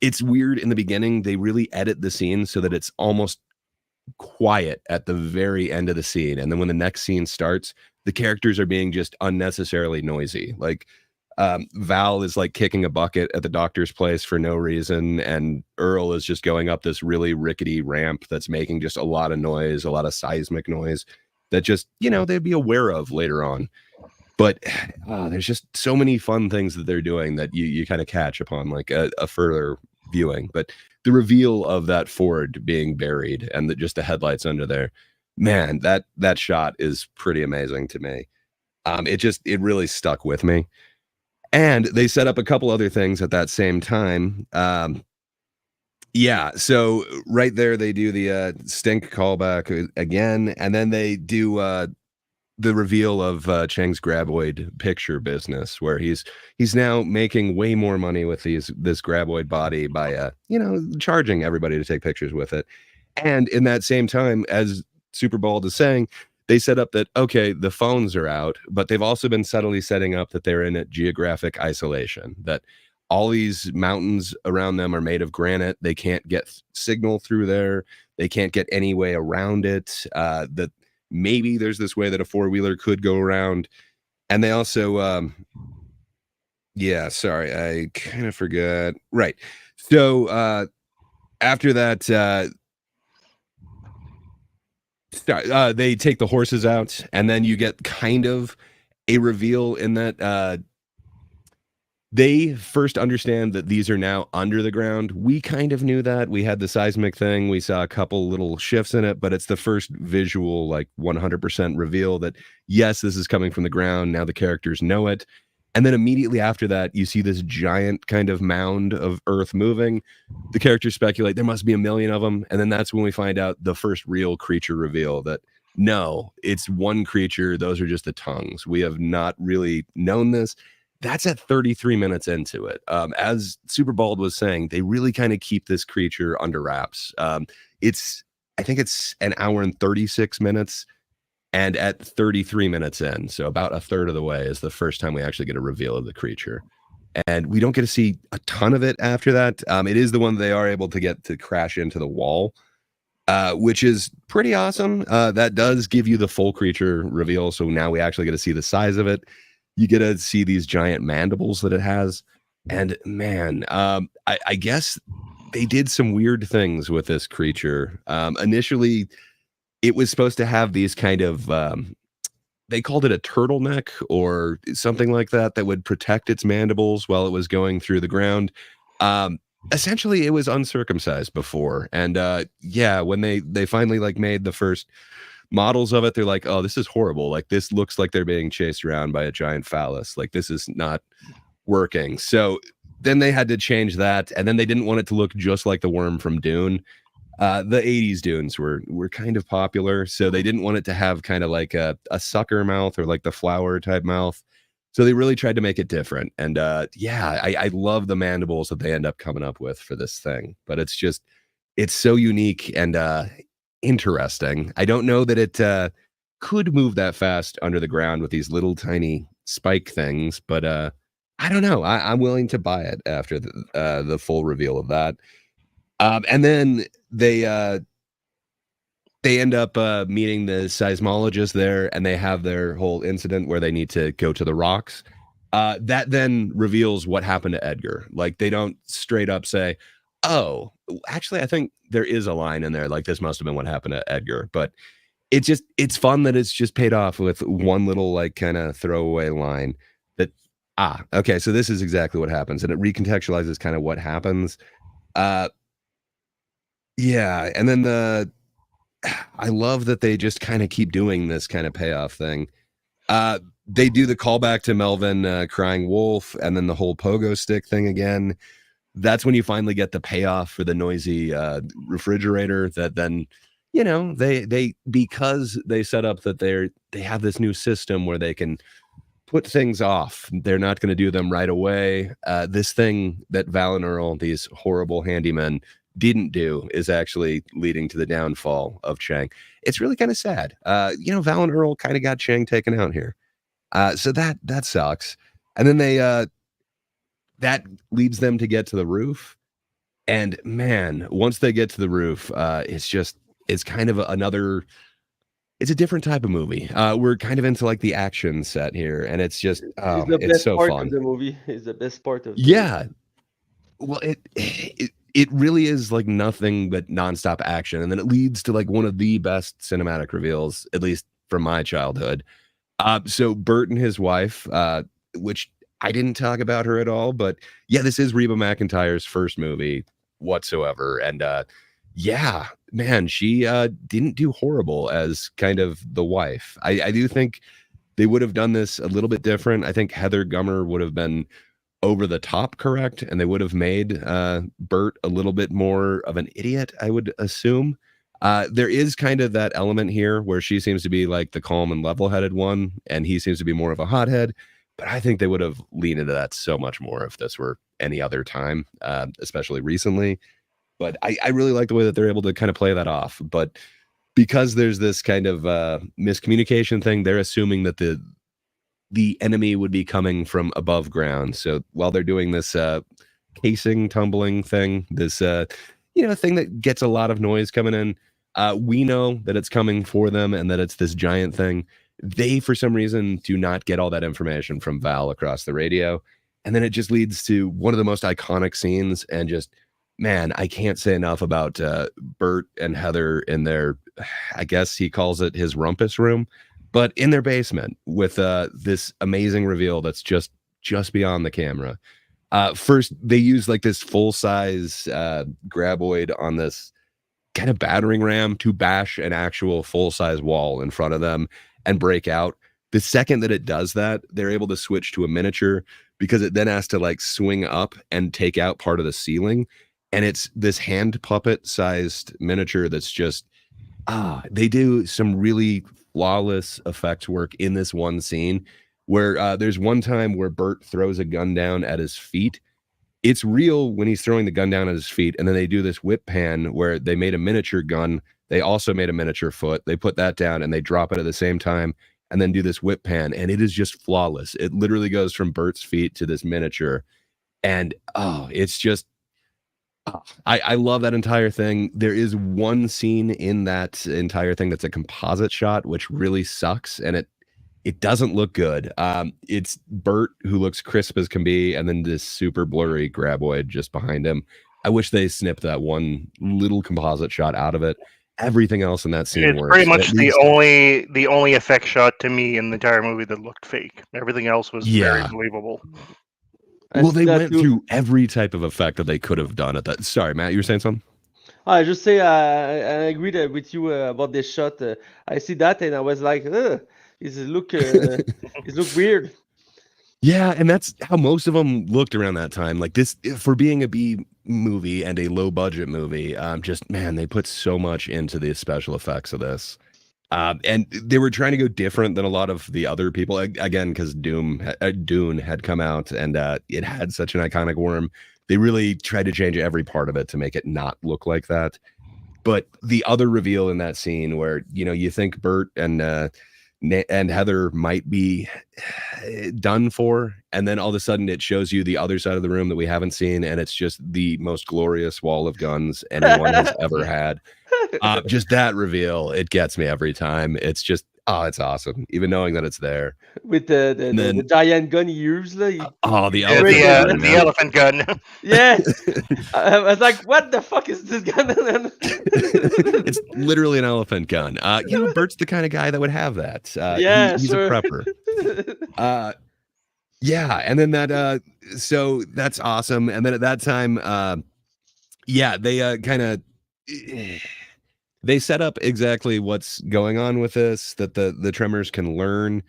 it's weird in the beginning. They really edit the scene so that it's almost quiet at the very end of the scene, and then when the next scene starts, the characters are being just unnecessarily noisy. Like Val is like kicking a bucket at the doctor's place for no reason, and Earl is just going up this really rickety ramp that's making just a lot of noise, a lot of seismic noise that just they'd be aware of later on. But there's just so many fun things that they're doing that you kind of catch upon like a further viewing. But the reveal of that Ford being buried and just the headlights under there, man, that shot is pretty amazing to me. It really stuck with me. And they set up a couple other things at that same time. So right there they do the stink callback again, and then they do the reveal of Chang's graboid picture business, where he's now making way more money with this graboid body by charging everybody to take pictures with it. And in that same time, as Superbald is saying, they set up that, okay, the phones are out, but they've also been subtly setting up that they're in a geographic isolation, that all these mountains around them are made of granite. They can't get signal through there. They can't get any way around it. That maybe there's this way that a 4-wheeler could go around. And they also, sorry, I kind of forgot. Right. So after that, they take the horses out, and then you get kind of a reveal in that they first understand that these are now under the ground. We kind of knew that. We had the seismic thing. We saw a couple little shifts in it, but it's the first visual, like 100% reveal that, yes, this is coming from the ground. Now the characters know it. And then immediately after that, you see this giant kind of mound of earth moving. The characters speculate there must be a million of them. And then that's when we find out the first real creature reveal that no, it's one creature. Those are just the tongues. We have not really known this. That's at 33 minutes into it. As Superbald was saying, they really kind of keep this creature under wraps. I think it's an hour and 36 minutes. And at 33 minutes in, so about a third of the way, is the first time we actually get a reveal of the creature. And we don't get to see a ton of it after that. It is the one they are able to get to crash into the wall, which is pretty awesome. That does give you the full creature reveal. So now we actually get to see the size of it. You get to see these giant mandibles that it has. And man, I guess they did some weird things with this creature. Initially, it was supposed to have these kind of, they called it a turtleneck or something like that would protect its mandibles while it was going through the ground. Essentially, it was uncircumcised before. And when they finally like made the first models of it, they're like, oh, this is horrible. Like, this looks like they're being chased around by a giant phallus. Like, this is not working. So then they had to change that. And then they didn't want it to look just like the worm from Dune. The 80s Dunes were kind of popular, so they didn't want it to have kind of like a sucker mouth or like the flower type mouth. So they really tried to make it different. And I love the mandibles that they end up coming up with for this thing. But it's so unique and interesting. I don't know that it could move that fast under the ground with these little tiny spike things, but I don't know. I'm willing to buy it after the full reveal of that. And then they end up meeting the seismologist there, and they have their whole incident where they need to go to the rocks. That then reveals what happened to Edgar. Like, they don't straight up say, oh, actually, I think there is a line in there like this must have been what happened to Edgar. But it's fun that it's just paid off with one little like kind of throwaway line that, okay, so this is exactly what happens. And it recontextualizes kind of what happens. Yeah, and then I love that they just kind of keep doing this kind of payoff thing. They do the callback to Melvin crying wolf, and then the whole pogo stick thing again. That's when you finally get the payoff for the noisy refrigerator. That then, they because they set up that they have this new system where they can put things off. They're not going to do them right away. This thing that Val and Earl, these horrible handymen, didn't do is actually leading to the downfall of Chang. It's really kind of sad. Val and Earl kind of got Chang taken out here. So that sucks. And then that leads them to get to the roof. And man, once they get to the roof, it's kind of it's a different type of movie. We're kind of into like the action set here, and it's just it's so fun. Of the movie is the best part of Well, it really is like nothing but nonstop action. And then it leads to like one of the best cinematic reveals, at least from my childhood. So Bert and his wife, which I didn't talk about her at all, but yeah, this is Reba McEntire's first movie whatsoever. And man, she didn't do horrible as kind of the wife. I do think they would have done this a little bit different. I think Heather Gummer would have been over the top correct, and they would have made Bert a little bit more of an idiot, I would assume. There is kind of that element here where she seems to be like the calm and level-headed one, and he seems to be more of a hothead. But I think they would have leaned into that so much more if this were any other time, especially recently. But I really like the way that they're able to kind of play that off. But because there's this kind of miscommunication thing, they're assuming that the enemy would be coming from above ground. So while they're doing this casing tumbling thing, this thing that gets a lot of noise coming in, we know that it's coming for them and that it's this giant thing. They, for some reason, do not get all that information from Val across the radio. And then it just leads to one of the most iconic scenes. And just, man, I can't say enough about Bert and Heather in their, I guess he calls it his rumpus room, but in their basement with this amazing reveal that's just beyond the camera. First, they use like this full-size graboid on this kind of battering ram to bash an actual full-size wall in front of them and break out. The second that it does that, they're able to switch to a miniature because it then has to like swing up and take out part of the ceiling. And it's this hand puppet sized miniature that's just, they do some really flawless effects work in this one scene where there's one time where Bert throws a gun down at his feet. It's real when he's throwing the gun down at his feet. And then they do this whip pan where they made a miniature gun. They also made a miniature foot. They put that down and they drop it at the same time and then do this whip pan. And it is just flawless. It literally goes from Bert's feet to this miniature. And it's just, I love that entire thing. There is one scene in that entire thing that's a composite shot, which really sucks. And it doesn't look good. It's Bert who looks crisp as can be, and then this super blurry graboid just behind him. I wish they snipped that one little composite shot out of it. Everything else in that scene It's works. pretty much the only effect shot to me in the entire movie that looked fake. Everything else was very believable. Well, they went through every type of effect that they could have done at that. Sorry, Matt, you were saying something? I just say I agree with you about this shot. I see that and I was like, it look weird. Yeah, and that's how most of them looked around that time. Like this, for being a B movie and a low budget movie, just man, they put so much into the special effects of this. And they were trying to go different than a lot of the other people, again, because Dune had come out and it had such an iconic worm. They really tried to change every part of it to make it not look like that. But the other reveal in that scene where, you think Bert and Heather might be done for, and then all of a sudden it shows you the other side of the room that we haven't seen, and it's just the most glorious wall of guns anyone has ever had. Just that reveal, it gets me every time. It's just, it's awesome, even knowing that it's there. With the giant gun he used. The elephant gun. Yeah. I was like, what the fuck is this gun? It's literally an elephant gun. Bert's the kind of guy that would have that. He's sure. a prepper. Yeah, and then that, so that's awesome. And then at that time, they kind of... They set up exactly what's going on with this, that the Tremors can learn.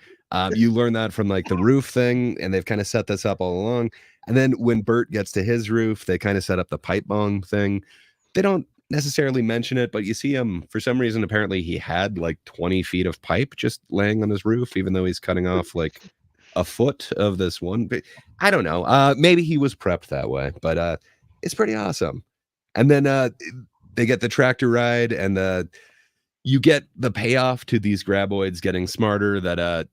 You learn that from like the roof thing, and they've kind of set this up all along. And then when Bert gets to his roof, they kind of set up the pipe bomb thing. They don't necessarily mention it, but you see him, for some reason, apparently he had like 20 feet of pipe just laying on his roof, even though he's cutting off like a foot of this one. But I don't know. Maybe he was prepped that way, but it's pretty awesome. And then they get the tractor ride, and you get the payoff to these graboids getting smarter that,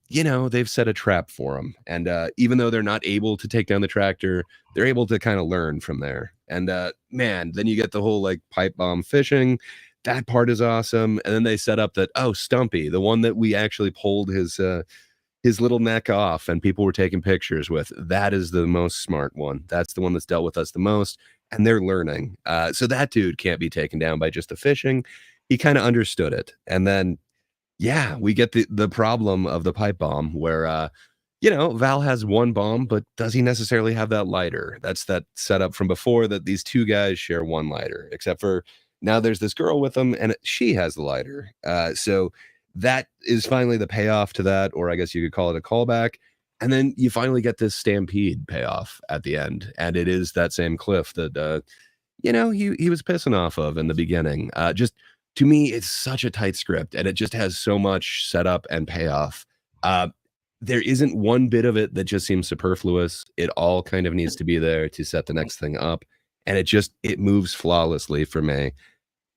they've set a trap for them. And even though they're not able to take down the tractor, they're able to kind of learn from there. And man, then you get the whole like pipe bomb fishing. That part is awesome. And then they set up that, Stumpy, the one that we actually pulled his little neck off and people were taking pictures with. That is the most smart one. That's the one that's dealt with us the most. And they're learning. So that dude can't be taken down by just the fishing. He kind of understood it. And then, we get the problem of the pipe bomb where, Val has one bomb, but does he necessarily have that lighter? That's that setup from before, that these two guys share one lighter, except for now there's this girl with them and she has the lighter. So that is finally the payoff to that, or I guess you could call it a callback. And then you finally get this stampede payoff at the end. And it is that same cliff that, he was pissing off of in the beginning. Just to me, it's such a tight script and it just has so much setup and payoff. There isn't one bit of it that just seems superfluous. It all kind of needs to be there to set the next thing up. And it moves flawlessly for me.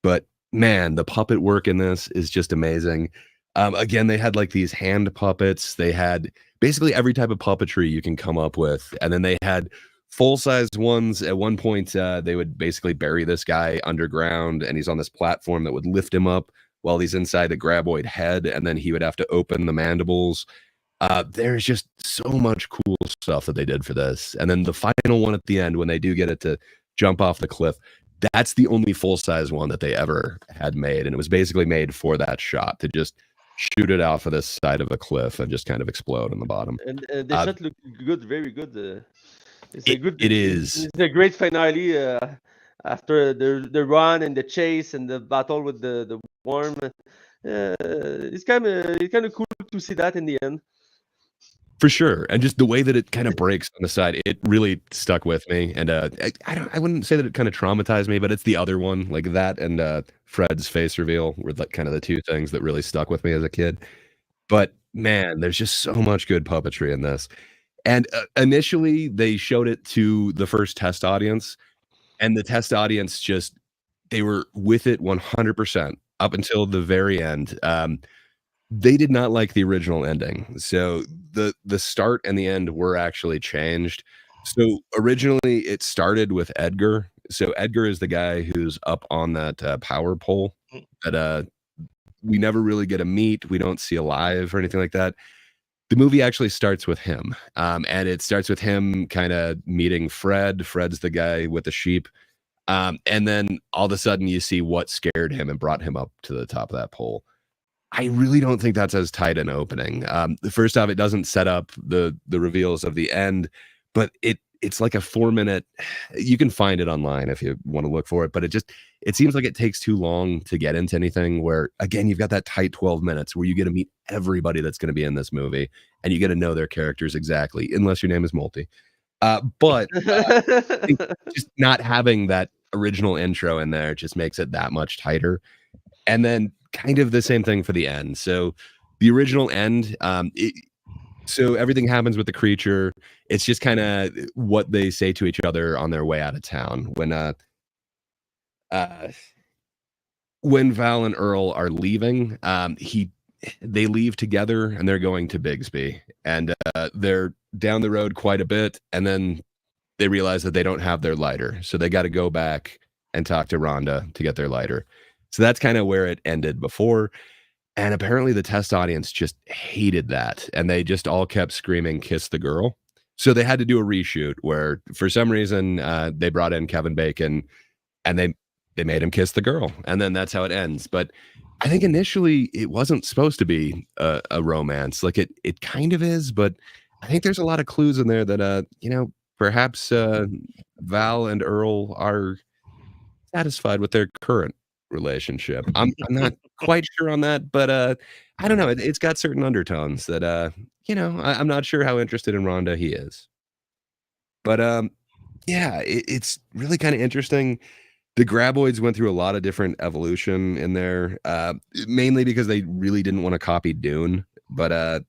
But man, the puppet work in this is just amazing. Again, they had like these hand puppets. They had basically every type of puppetry you can come up with. And then they had full-sized ones. At one point, they would basically bury this guy underground, and he's on this platform that would lift him up while he's inside the graboid head, and then he would have to open the mandibles. There's just so much cool stuff that they did for this. And then the final one at the end, when they do get it to jump off the cliff, that's the only full-size one that they ever had made. And it was basically made for that shot, to just shoot it off of this side of a cliff and just kind of explode on the bottom. And the shot looked good, very good. It is. It's a great finale after the run and the chase and the battle with the worm. It's kind of cool to see that in the end. For sure, and just the way that it kind of breaks on the side, it really stuck with me. And I wouldn't say that it kind of traumatized me, but it's the other one, like that, and Fred's face reveal were like kind of the two things that really stuck with me as a kid. But man, there's just so much good puppetry in this. And initially, they showed it to the first test audience, and the test audience just they were with it 100% up until the very end. They did not like the original ending. So the start and the end were actually changed. So originally it started with Edgar. So Edgar is the guy who's up on that power pole that we never really get to meet. We don't see alive or anything like that. The movie actually starts with him. And it starts with him kind of meeting Fred. Fred's the guy with the sheep. And then all of a sudden you see what scared him and brought him up to the top of that pole. I really don't think that's as tight an opening. First off, it doesn't set up the reveals of the end, but it's like a 4-minute. You can find it online if you want to look for it, but it seems like it takes too long to get into anything. Where again, you've got that tight 12 minutes where you get to meet everybody that's going to be in this movie, and you get to know their characters exactly, unless your name is Multi. But I think just not having that original intro in there just makes it that much tighter. And then kind of the same thing for the end. So the original end, so everything happens with the creature. It's just kind of what they say to each other on their way out of town. When Val and Earl are leaving, they leave together and they're going to Bigsby, and they're down the road quite a bit, and then they realize that they don't have their lighter, so they got to go back and talk to Rhonda to get their lighter. So that's kind of where it ended before. And apparently the test audience just hated that. And they just all kept screaming, "Kiss the girl." So they had to do a reshoot where for some reason they brought in Kevin Bacon and they made him kiss the girl. And then that's how it ends. But I think initially it wasn't supposed to be a romance. Like it kind of is, but I think there's a lot of clues in there that, perhaps Val and Earl are satisfied with their current relationship. I'm not quite sure on that, but I don't know. It's got certain undertones that I'm not sure how interested in Rhonda he is. But it's really kind of interesting. The Graboids went through a lot of different evolution in there, mainly because they really didn't want to copy Dune. But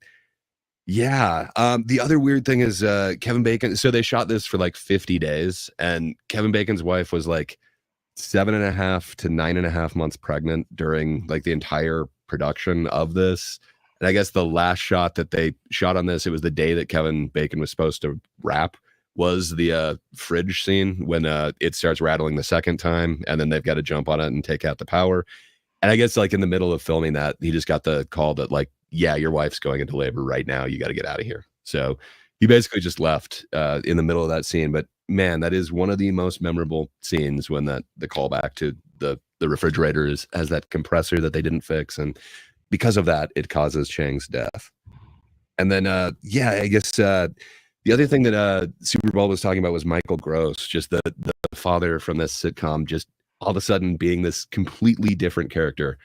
the other weird thing is Kevin Bacon. So they shot this for like 50 days, and Kevin Bacon's wife was like 7.5 to 9.5 months pregnant during like the entire production of this. And I guess the last shot that they shot on this, it was the day that Kevin Bacon was supposed to wrap, was the fridge scene when it starts rattling the second time, and then they've got to jump on it and take out the power. And I guess like in the middle of filming that, he just got the call that like, yeah, your wife's going into labor right now. You got to get out of here. So he basically just left in the middle of that scene. But man, that is one of the most memorable scenes when the callback to the refrigerator has that compressor that they didn't fix. And because of that, it causes Chang's death. And then, I guess the other thing that Superbald was talking about was Michael Gross, just the father from this sitcom, just all of a sudden being this completely different character.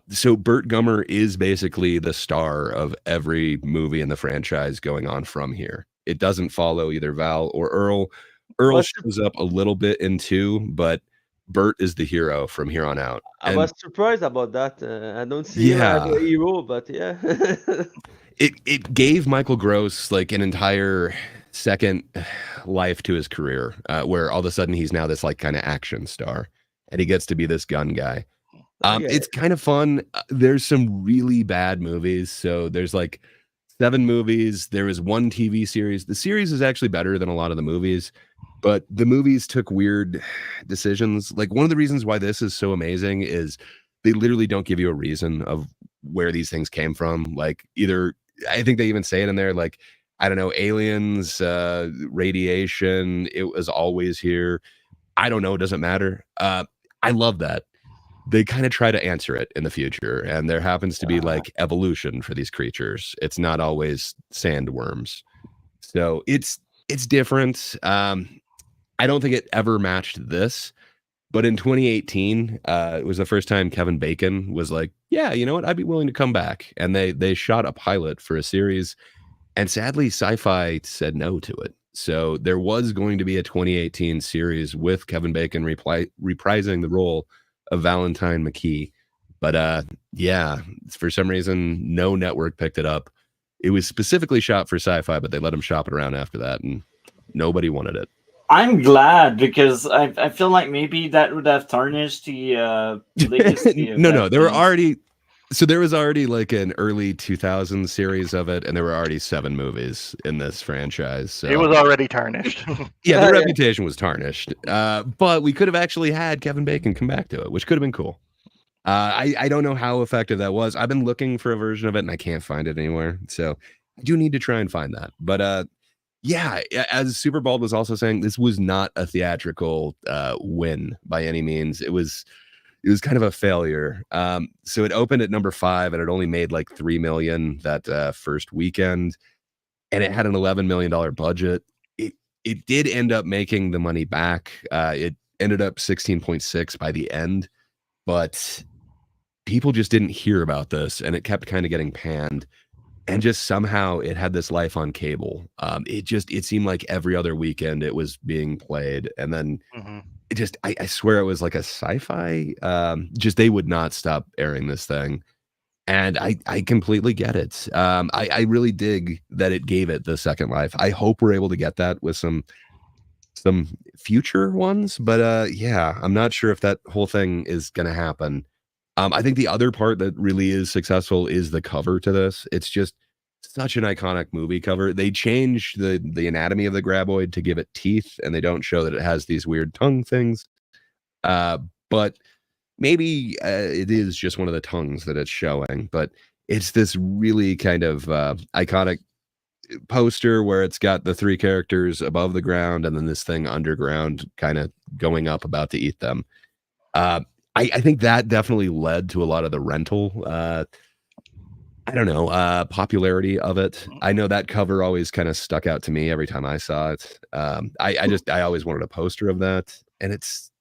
So Burt Gummer is basically the star of every movie in the franchise going on from here. It doesn't follow either Val or Earl. Earl shows up a little bit in 2, but Burt is the hero from here on out. I was surprised about that. I don't see him as a hero, but yeah. It gave Michael Gross like an entire second life to his career, where all of a sudden he's now this like kind of action star, and he gets to be this gun guy. It's kind of fun. There's some really bad movies. So there's like 7 movies. There is 1 TV series. The series is actually better than a lot of the movies, but the movies took weird decisions. Like one of the reasons why this is so amazing is they literally don't give you a reason of where these things came from. Like either, I think they even say it in there, like, I don't know, aliens, radiation, it was always here. I don't know. It doesn't matter. I love that. They kind of try to answer it in the future, and there happens to be like evolution for these creatures. It's not always sandworms. So it's different. I don't think it ever matched this, but in 2018, it was the first time Kevin Bacon was like, yeah, you know what? I'd be willing to come back. And they shot a pilot for a series, And sadly, Sci-Fi said no to it. So there was going to be a 2018 series with Kevin Bacon reprising the role of Valentine McKee. But yeah, for some reason, no network picked it up. It was specifically shot for Sci-Fi, but they let him shop it around after that, and nobody wanted it. I'm glad, because I feel like maybe that would have tarnished the legacy of No, there were thing. already... So there was already like an early 2000s series of it, and there were already 7 movies in this franchise. So It was already tarnished. yeah, the Yeah. reputation was tarnished. But we could have actually had Kevin Bacon come back to it, which could have been cool. I don't know how effective that was. I've been looking for a version of it, and I can't find it anywhere. So I do need to try and find that. But yeah, as Superbald was also saying, this was not a theatrical win by any means. It was kind of a failure. So it opened at number 5, and it only made like $3 million that first weekend, and it had an $11 million budget. It did end up making the money back. It ended up 16.6 by the end, but people just didn't hear about this, and it kept kind of getting panned. And just somehow it had this life on cable. It seemed like every other weekend it was being played, and then. Mhm. It just, I swear it was like a Sci-Fi. Just they would not stop airing this thing, and I completely get it. I really dig that it gave it the second life. I hope we're able to get that with some future ones, but yeah, I'm not sure if that whole thing is going to happen. I think the other part that really is successful is the cover to this. It's just such an iconic movie cover. They changed the anatomy of the graboid to give it teeth, and they don't show that it has these weird tongue things. But maybe it is just one of the tongues that it's showing. But it's this really kind of iconic poster where it's got the 3 characters above the ground and then this thing underground kind of going up, about to eat them. I think that definitely led to a lot of the rental I don't know, popularity of it. I know that cover always kind of stuck out to me every time I saw it. I always wanted a poster of that, and it's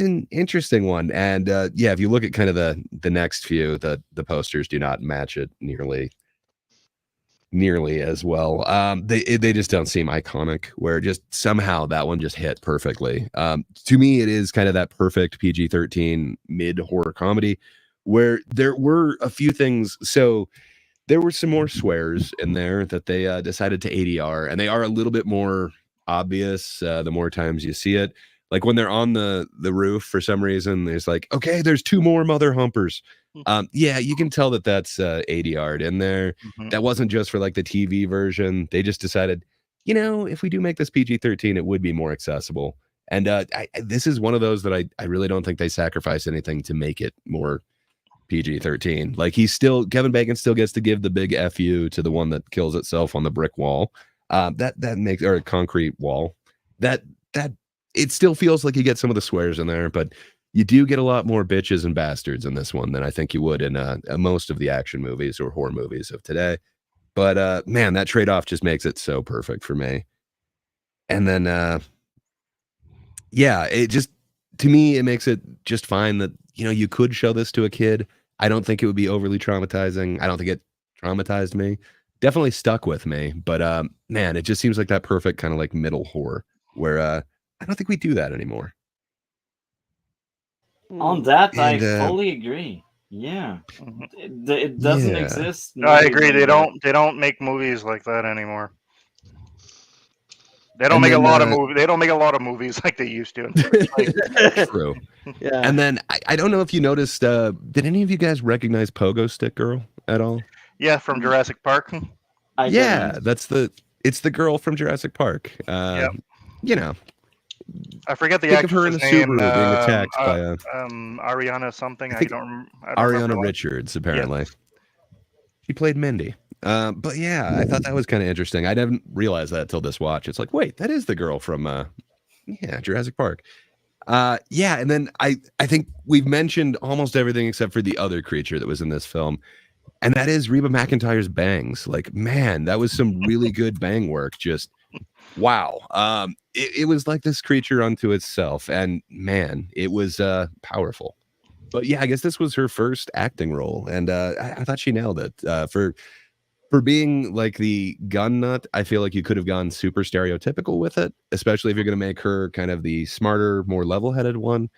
an interesting one. And yeah, if you look at kind of the next few, the posters do not match it nearly as well. They just don't seem iconic, where just somehow that one just hit perfectly. To me, it is kind of that perfect PG-13 mid horror comedy, where there were a few things. So there were some more swears in there that they decided to ADR, and they are a little bit more obvious the more times you see it. Like when they're on the roof, for some reason, there's like, okay, there's 2 more mother humpers. Yeah, you can tell that that's ADR'd in there. Mhm. That wasn't just for like the TV version. They just decided, if we do make this PG-13, it would be more accessible. And this is one of those that I really don't think they sacrifice anything to make it more PG-13. Like Kevin Bacon still gets to give the big FU to the one that kills itself on the brick wall. That makes, or a concrete wall. That it still feels like you get some of the swears in there, but you do get a lot more bitches and bastards in this one than I think you would in most of the action movies or horror movies of today. But man, that trade-off just makes it so perfect for me. And then yeah, it just, to me, it makes it just fine that you could show this to a kid. I don't think it would be overly traumatizing. I don't think it traumatized me. Definitely stuck with me. But man, it just seems like that perfect kind of like middle horror, where I don't think we do that anymore. On that, I And, fully agree. Yeah, Mhm. it doesn't Yeah. exist. No, I agree. nowadays. They don't make movies like that anymore. They don't And make a then, lot of movies. They don't make a lot of movies like they used to. True. Yeah. And then I don't know if you noticed, did any of you guys recognize Pogo Stick Girl at all? Yeah, from Jurassic Park. I Yeah, didn't. it's the girl from Jurassic Park. Yep. I forget the Think of her in a actress's name. Subaru being attacked by Ariana something. I I think don't Ariana remember what. Richards, apparently. She played Mindy. But yeah, I thought that was kind of interesting. I didn't realize that till this watch. It's like, wait, that is the girl from Jurassic Park. Yeah, and then I think we've mentioned almost everything except for the other creature that was in this film, and that is Reba McEntire's bangs. Like, man, that was some really good bang work. Just wow. It was like this creature unto itself, and man, it was powerful. But yeah, I guess this was her first acting role, and I thought she nailed it. For For being like the gun nut, I feel like you could have gone super stereotypical with it, especially if you're going to make her kind of the smarter, more level-headed one.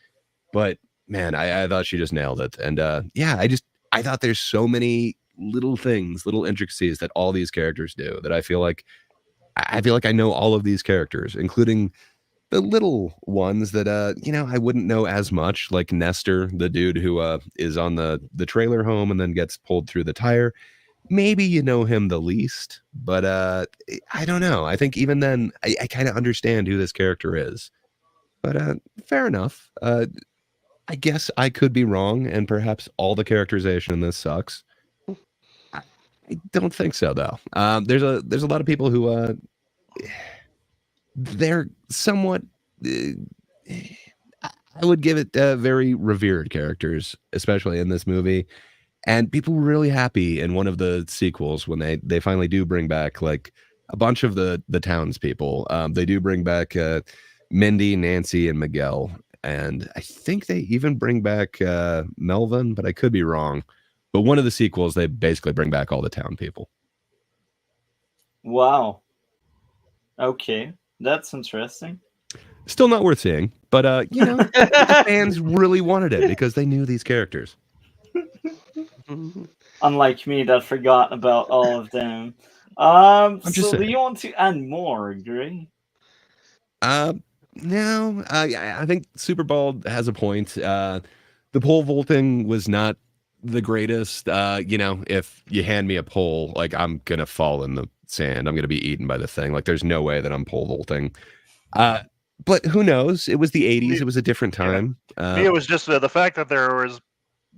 But man, I thought she just nailed it. And yeah, I thought there's so many little things, little intricacies that all these characters do that I feel like I know all of these characters, including the little ones that I wouldn't know as much, like Nestor, the dude who is on the trailer home and then gets pulled through the tire. Maybe you know him the least, but I don't know. I think even then I kind of understand who this character is. But fair enough. I guess I could be wrong, and perhaps all the characterization in this sucks. I don't think so, though. There's a lot of people who they're somewhat. I would give it very revered characters, especially in this movie, and people were really happy in one of the sequels when they finally do bring back like a bunch of the townspeople. They do bring back Mindy, Nancy, and Miguel. And I think they even bring back Melvin, but I could be wrong. But one of the sequels, they basically bring back all the town people. Wow. Okay, that's interesting. Still not worth seeing, but the fans really wanted it because they knew these characters. Unlike me, that forgot about all of them. just So do saying. you want to add more, Gray? No, I think Superbald has a point. The pole vaulting was not the greatest. If you hand me a pole, like I'm gonna fall in the sand. I'm gonna be eaten by the thing. Like there's no way that I'm pole vaulting. But who knows? It was the 80s. It was a different time. Me, it was just the fact that there was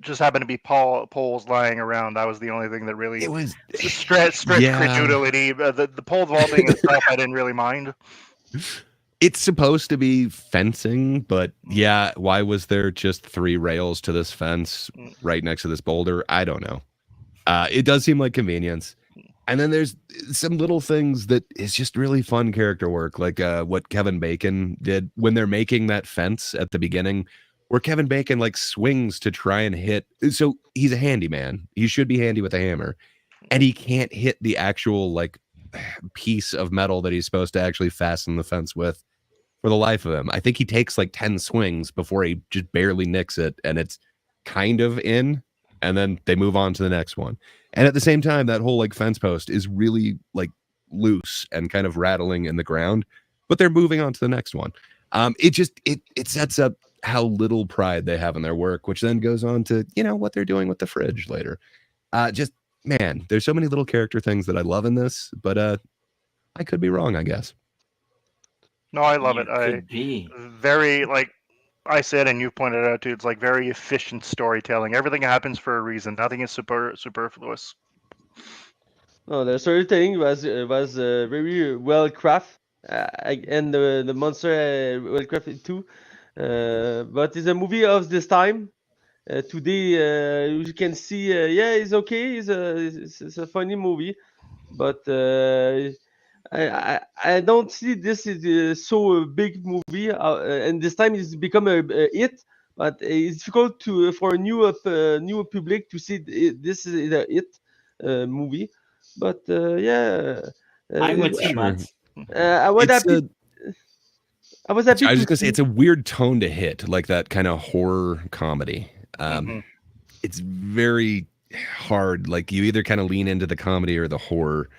just happened to be poles lying around. That was the only thing that really It was stretched Yeah. credulity. The pole vaulting itself, I didn't really mind. It's supposed to be fencing, but yeah, why was there just 3 rails to this fence right next to this boulder? I don't know. It does seem like convenience. And then there's some little things that is just really fun character work, like what Kevin Bacon did when they're making that fence at the beginning, where Kevin Bacon like swings to try and hit. So he's a handyman. He should be handy with a hammer, and he can't hit the actual like piece of metal that he's supposed to actually fasten the fence with for the life of him. I think he takes like 10 swings before he just barely nicks it, and it's kind of in, and then they move on to the next one. And at the same time, that whole like fence post is really like loose and kind of rattling in the ground, but they're moving on to the next one. It sets up how little pride they have in their work, which then goes on to, what they're doing with the fridge later. Man, there's so many little character things that I love in this, but I could be wrong, I guess. No, I love it. Could be. Very, like I said, and you pointed out too, it's like very efficient storytelling. Everything happens for a reason. Nothing is superfluous. No, the storytelling was very well crafted, and the monster well crafted too. But it's a movie of this time. Today, you can see, it's okay. It's a funny movie, but I don't see this is so a big movie, and this time it's become a hit. But it's difficult for a new public to see this is a hit movie. But I'm with you, Matt. I was happy. I was happy. I was to just gonna say see- it's a weird tone to hit, like that kind of horror comedy. It's very hard. Like you either kind of lean into the comedy or the horror,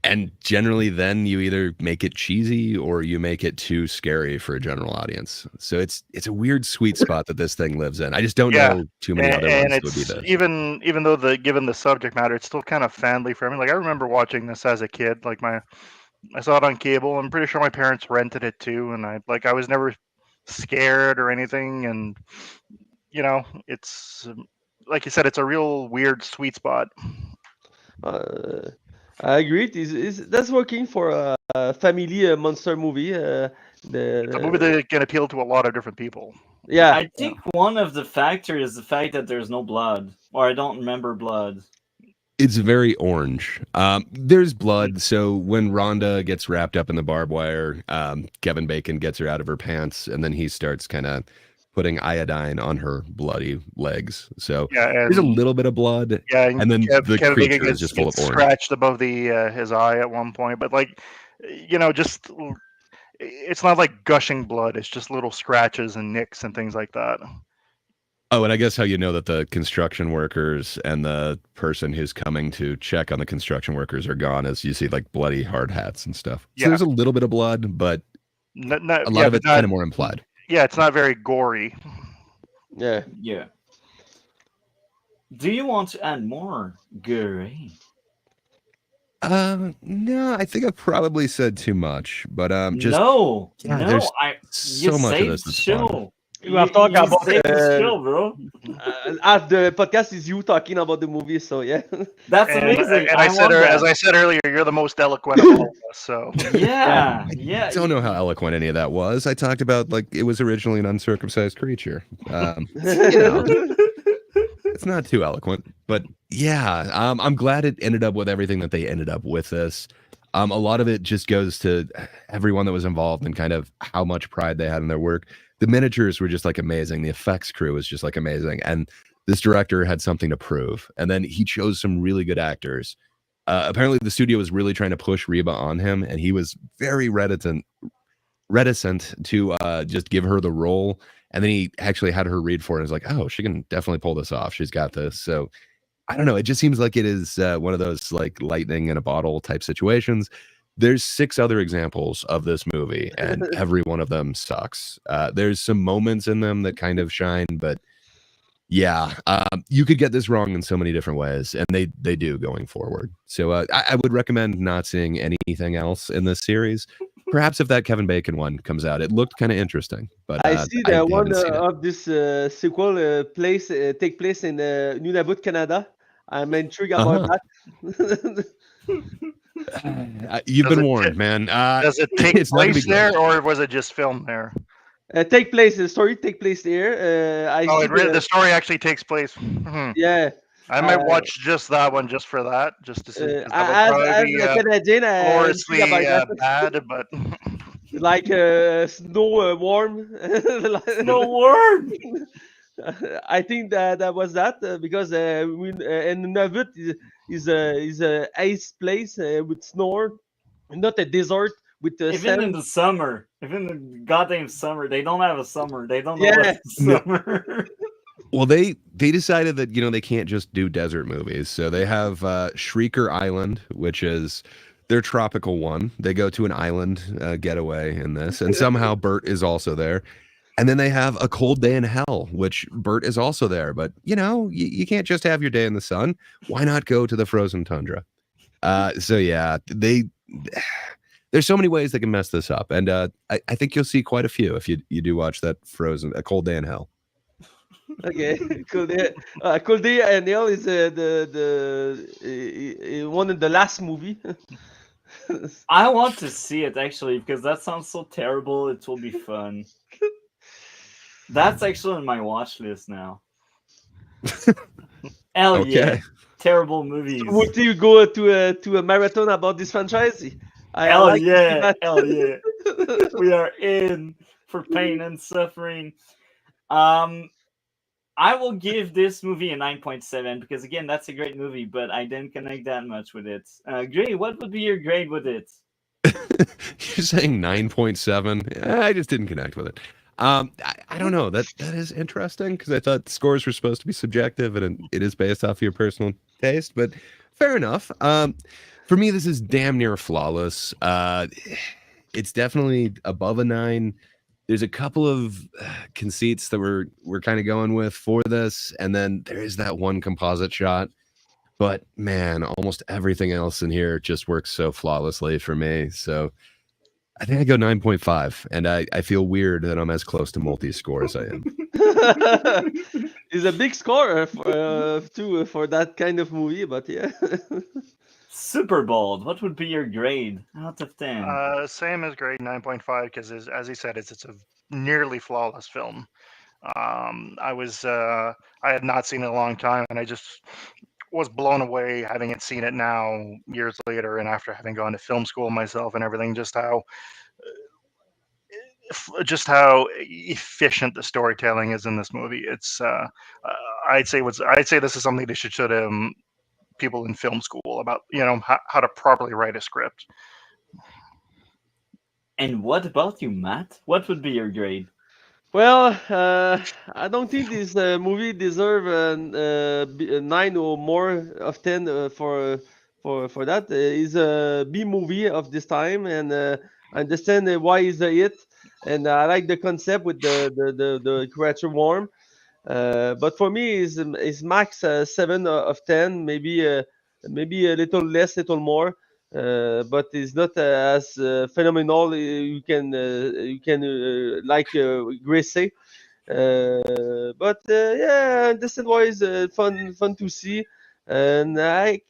and generally then you either make it cheesy or you make it too scary for a general audience. So it's a weird sweet spot that this thing lives in. I just don't know too many other and ones that would be it's this. even though given the subject matter, it's still kind of family friendly. Like I remember watching this as a kid. Like I saw it on cable. I'm pretty sure my parents rented it too, and I was never scared or anything. And it's like you said, it's a real weird sweet spot. I agree. That's working for a family monster movie. It's a movie that can appeal to a lot of different people. Yeah, I think one of the factors is the fact that there's no blood, or I don't remember blood. It's very orange. There's blood. So when Rhonda gets wrapped up in the barbed wire, Kevin Bacon gets her out of her pants, and then he starts kind of putting iodine on her bloody legs. So Yeah, there's a and little bit of blood, yeah, and then the Kevin Bacon creature is just full of gets orange. scratched above the his eye at one point, but like, just it's not like gushing blood. It's just little scratches and nicks and things like that. Oh, and I guess how you know that the construction workers and the person who's coming to check on the construction workers are gone is you see like bloody hard hats and stuff. So Yeah. there's a little bit of blood, but Not, a lot of it's kind of more implied. Yeah, it's not very gory. Yeah. Yeah. Do you want to add more, Gary? No, I think I probably said too much, but just no, yeah, no, there's you so much of saved this the that's fun. show. We have talked you about saved the show, bro. half the podcast is you talking about the movie, so yeah. That's And, amazing. and I as want that. I said earlier, you're the most eloquent of all of us. So Yeah, I yeah. don't know how eloquent any of that was. I talked about like it was originally an uncircumcised creature. It's not too eloquent, but yeah, I'm glad it ended up with everything that they ended up with this. A lot of it just goes to everyone that was involved and kind of how much pride they had in their work. The miniatures were just like amazing. The effects crew was just like amazing. And this director had something to prove. And then he chose some really good actors. Apparently the studio was really trying to push Reba on him, and he was very reticent to just give her the role. And then he actually had her read for it and was like, oh, she can definitely pull this off. She's got this. So I don't know. It just seems like it is one of those like lightning in a bottle type situations. There's 6 other examples of this movie, and every one of them sucks. There's some moments in them that kind of shine, but yeah, you could get this wrong in so many different ways, and they do going forward. So I would recommend not seeing anything else in this series. Perhaps if that Kevin Bacon one comes out, it looked kind of interesting. But I see that one haven't seen it. of this sequel take place in Nunavut, Canada. I'm intrigued about that. You've Does been it warned, ta- man. does it take it's not gonna place be great. there, or was it just filmed there? The story take place there. Oh, the story actually takes place. Yeah. I might watch just that one just for that, just to see. 'Cause that would As probably be a Canadian, I'm gloriously intrigued about that. bad, but Like snow worm. No word. I think that was that because in Nunavut is a ice place with snow, not a desert with Even sand. in the summer, even in the goddamn summer, they don't have a summer. They don't know Yeah. what's summer. Well, they decided that they can't just do desert movies, so they have Shrieker Island, which is their tropical one. They go to an island getaway in this, and somehow Bert is also there. And then they have A Cold Day in Hell, which Bert is also there. But you can't just have your day in the sun. Why not go to the frozen tundra? So yeah, there's so many ways they can mess this up, and I think you'll see quite a few if you do watch that A Cold Day in Hell. Okay, Cool Day. Cool Day and Hell is the one of the last movie. I want to see it actually because that sounds so terrible. It will be fun. That's actually on my watch list now. Hell yeah, Okay. terrible movies. Would you go to a marathon about this franchise? Hell like to see yeah, that. hell yeah. We are in for pain and suffering. I will give this movie a 9.7 because again, that's a great movie, but I didn't connect that much with it. Gray, what would be your grade with it? You're saying 9.7? I just didn't connect with it. I don't know. That is interesting because I thought scores were supposed to be subjective, and it is based off your personal taste. But fair enough. For me, this is damn near flawless. It's definitely above a 9. There's a couple of conceits that we're kind of going with for this, and then there is that one composite shot. But man, almost everything else in here just works so flawlessly for me. So I think I go 9.5, and I feel weird that I'm as close to Multi's score as I am. It's a big score for that kind of movie, but yeah. Superbald, what would be your grade out of 10? same as grade 9.5 because, as he said, it's a nearly flawless film. I had not seen it in a long time, and I just was blown away having seen it now years later, and after having gone to film school myself and everything, just how just how efficient the storytelling is in this movie. It's I'd say this is something they should show to people in film school about, how to properly write a script. And what about you, Matt? What would be your grade? Well, I don't think this movie deserve a 9 or more of 10 for that. It's a B movie of this time, and I understand why it's a hit, and I like the concept with the creature worm. But for me, is max 7 of 10, maybe a little less, little more. But it's not as phenomenal. Like Grace say. But yeah, this is why it's fun to see. And but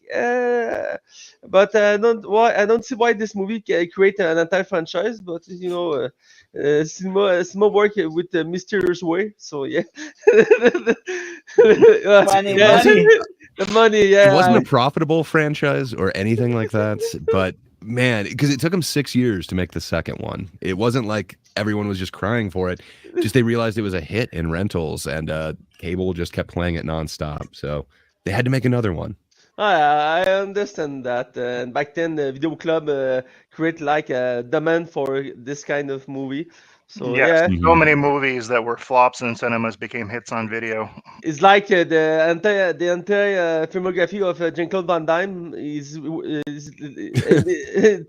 I don't see why this movie create an entire franchise. But cinema work with a mysterious way. So yeah, Money, yeah, money. the money. Yeah, It wasn't a profitable franchise or anything like that, but man, because it took them 6 years to make the second one. It wasn't like everyone was just crying for it. Just they realized it was a hit in rentals, and cable just kept playing it nonstop. So they had to make another one. I understand that. And back then, the video club create like a demand for this kind of movie. So Yes, yeah, so many movies that were flops in cinemas became hits on video. it's like the entire filmography of Jean-Claude Van Damme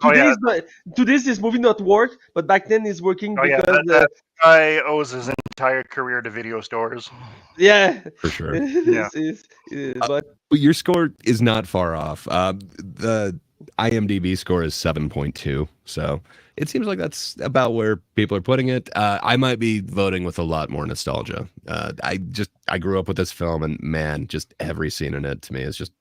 Oh yeah, today's this movie not work, but back then it's working oh yeah, because that guy owes his entire career to video stores. yeah, For sure. Yeah. but But your score is not far off. The IMDb score is 7.2, so it seems like that's about where people are putting it. I might be voting with a lot more nostalgia. I grew up with this film, and man, just every scene in it to me is just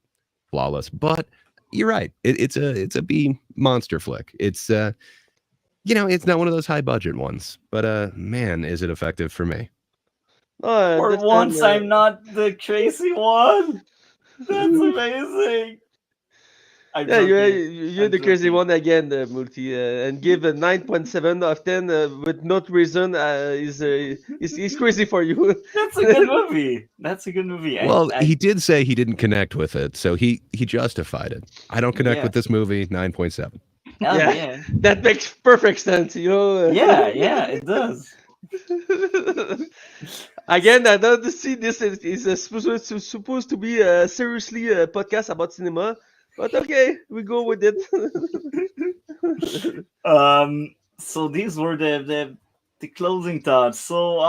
flawless. But you're right, it's a B monster flick. It's it's not one of those high budget ones, but man, is it effective for me. For once, I'm not the crazy one. That's amazing. I'm Yeah, joking. you're I'm the crazy joking. one again, Multi, and give a 9.7 of 10 with not reason is crazy for you. That's a good movie. That's a good movie. Well, he did say he didn't connect with it, so he justified it. I don't connect Yeah. with this movie. 9.7. Hell Yeah. yeah. That makes perfect sense, Yeah, it does. Again, I don't see this is supposed to be seriously a podcast about cinema, but okay, we go with it. So these were the closing thoughts. So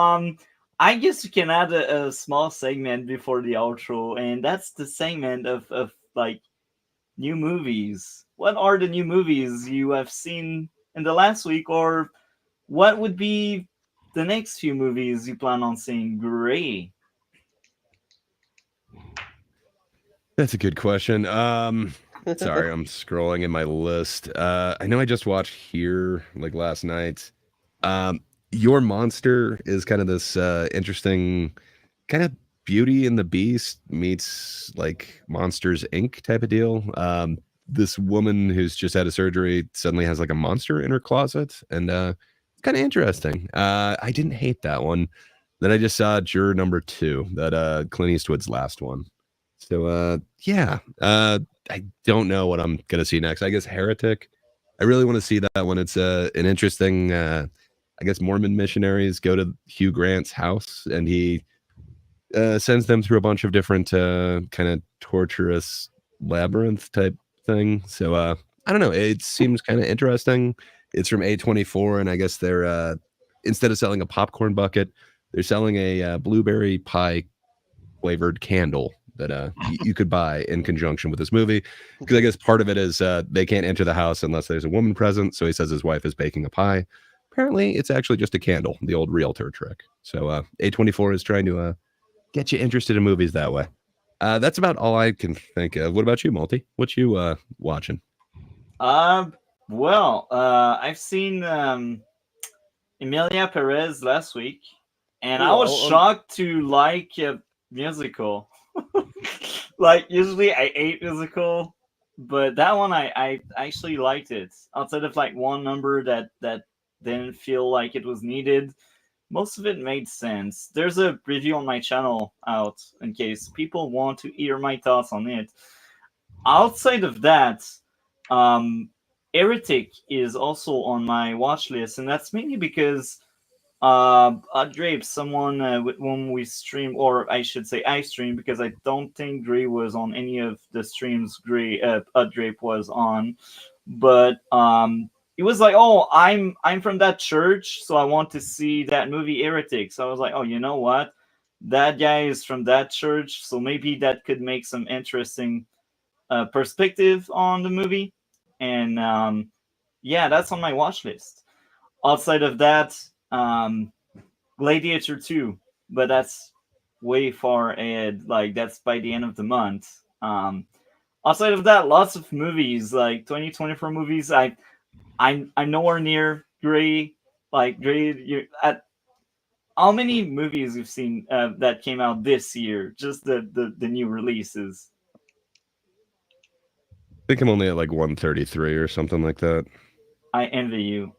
I guess we can add a small segment before the outro, and that's the segment of like new movies. What are the new movies you have seen in the last week, or what would be the next few movies you plan on seeing? Gray. That's a good question. Sorry, I'm scrolling in my list. I know I just watched Here like last night. Your Monster is kind of this interesting kind of Beauty and the Beast meets like Monsters Inc. type of deal. This woman who's just had a surgery suddenly has like a monster in her closet, and kind of interesting. I didn't hate that one. Then I just saw Juror Number 2, that Clint Eastwood's last one. So yeah, I don't know what I'm gonna see next. I guess Heretic. I really want to see that one. It's an interesting. I guess Mormon missionaries go to Hugh Grant's house, and he sends them through a bunch of different kind of torturous labyrinth type thing. So I don't know. It seems kind of interesting. It's from A24, and I guess they're instead of selling a popcorn bucket, they're selling a blueberry pie flavored candle that you could buy in conjunction with this movie, because I guess part of it is they can't enter the house unless there's a woman present. So he says his wife is baking a pie. Apparently, it's actually just a candle, the old realtor trick. So A24 is trying to get you interested in movies that way. That's about all I can think of. What about you, Multi? What you watching? Well, I've seen Emilia Perez last week, and I was shocked to like a musical. Like, usually I hate musical, but that one I actually liked it. Outside of like one number that didn't feel like it was needed. Most of it made sense. There's a review on my channel out in case people want to hear my thoughts on it. Outside of that, Heretic is also on my watch list, and that's mainly because Drape, someone with whom we stream, or I should say I stream, because I don't think Gray was on any of the streams Drape was on, but it was like, oh, I'm from that church, so I want to see that movie Heretic. So I was like, oh, you know what? That guy is from that church, so maybe that could make some interesting perspective on the movie. And yeah, that's on my watch list. Outside of that, Gladiator 2, but that's way far ahead. Like, that's by the end of the month. Outside of that, lots of movies, like 2024 movies. I'm nowhere near Gray. Like, Gray, you at how many movies you've seen that came out this year? Just the new releases. I think I'm only at like 133 or something like that. I envy you.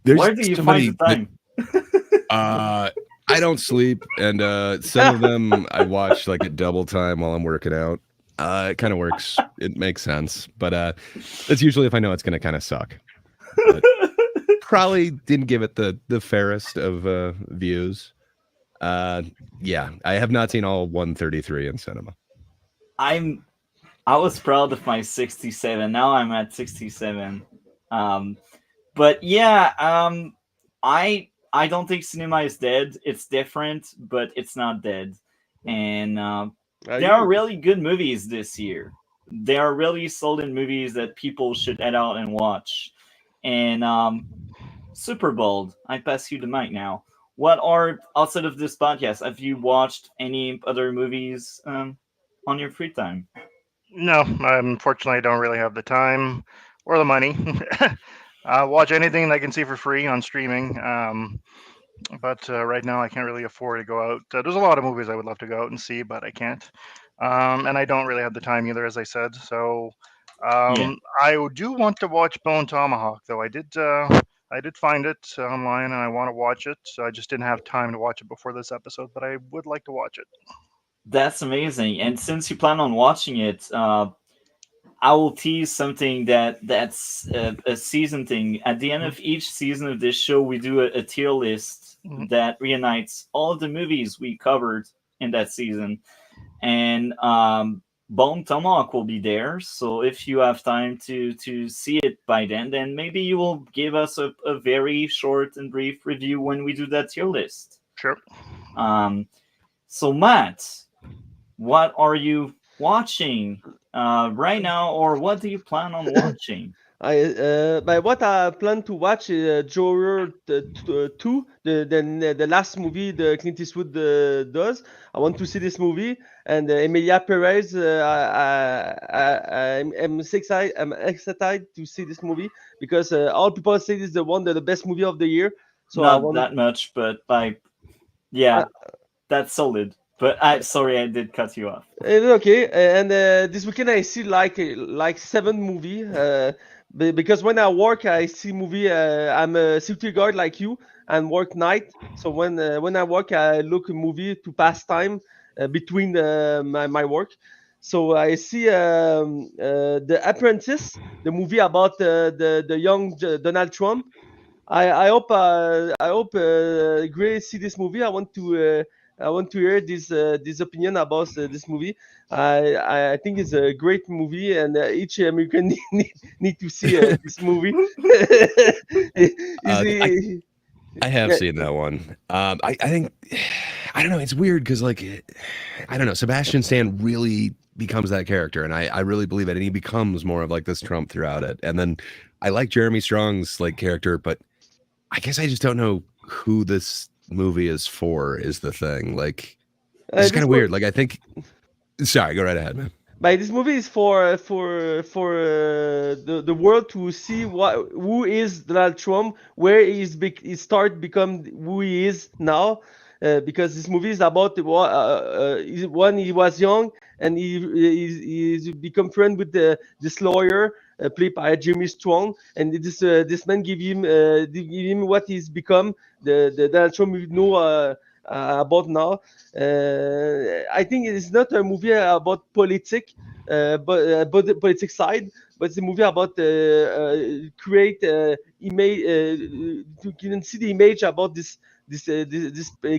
There's Where do you so find many the time? I don't sleep, and some of them I watch like at double time while I'm working out. It kind of works. It makes sense, but that's usually if I know it's going to kind of suck. But probably didn't give it the fairest of views. Yeah, I have not seen all 133 in cinema. I was proud of my 67. Now I'm at 67. But yeah, I don't think cinema is dead. It's different, but it's not dead. And there are really good movies this year. There are really solid movies that people should head out and watch. And Superbald, I pass you the mic now. What are, outside of this podcast, have you watched any other movies on your free time? No, unfortunately, I don't really have the time or the money. Watch anything I can see for free on streaming. But right now, I can't really afford to go out. There's a lot of movies I would love to go out and see, but I can't. And I don't really have the time either, as I said. So I do want to watch Bone Tomahawk, though. I did find it online, and I want to watch it. So I just didn't have time to watch it before this episode, but I would like to watch it. That's amazing. And since you plan on watching it, I will tease something that's a season thing. At the end of each season of this show, we do a tier list that reunites all of the movies we covered in that season. And Bone Tomahawk will be there. So if you have time to see it by then maybe you will give us a very short and brief review when we do that tier list. Sure. So Matt, what are you watching right now, or what do you plan on watching? By what I plan to watch is Joker 2, the last movie the Clint Eastwood does. I want to see this movie, and Emilia Perez. I'm excited to see this movie because all people say this is the best movie of the year. So Not that much, but like, yeah, that's solid. But sorry, I did cut you off. It's okay. And this weekend I see like 7 movie. Because when I work, I see movie. I'm a security guard like you and work night. So when I work, I look a movie to pass time between my work. So I see The Apprentice, the movie about the young Donald Trump. I hope Gray see this movie. I want to hear this opinion about this movie. I think it's a great movie, and each American need to see this movie. I have seen that one. I think, I don't know. It's weird because, like, I don't know. Sebastian Stan really becomes that character, and I really believe it. And he becomes more of like this Trump throughout it. And then I like Jeremy Strong's like character, but I guess I just don't know who this movie is for. Is the thing, like, it's kind of weird. Like, I think. Sorry, go right ahead, man. But this movie is for the world to see who is Donald Trump, where he start become who he is now, because this movie is about when he was young and he become friend with this lawyer played by Jimmy Strong, and this man give him what he's become, the Donald Trump we know about now. I think it's not a movie about politics, but the politics side, but it's a movie about create image. You can see the image about this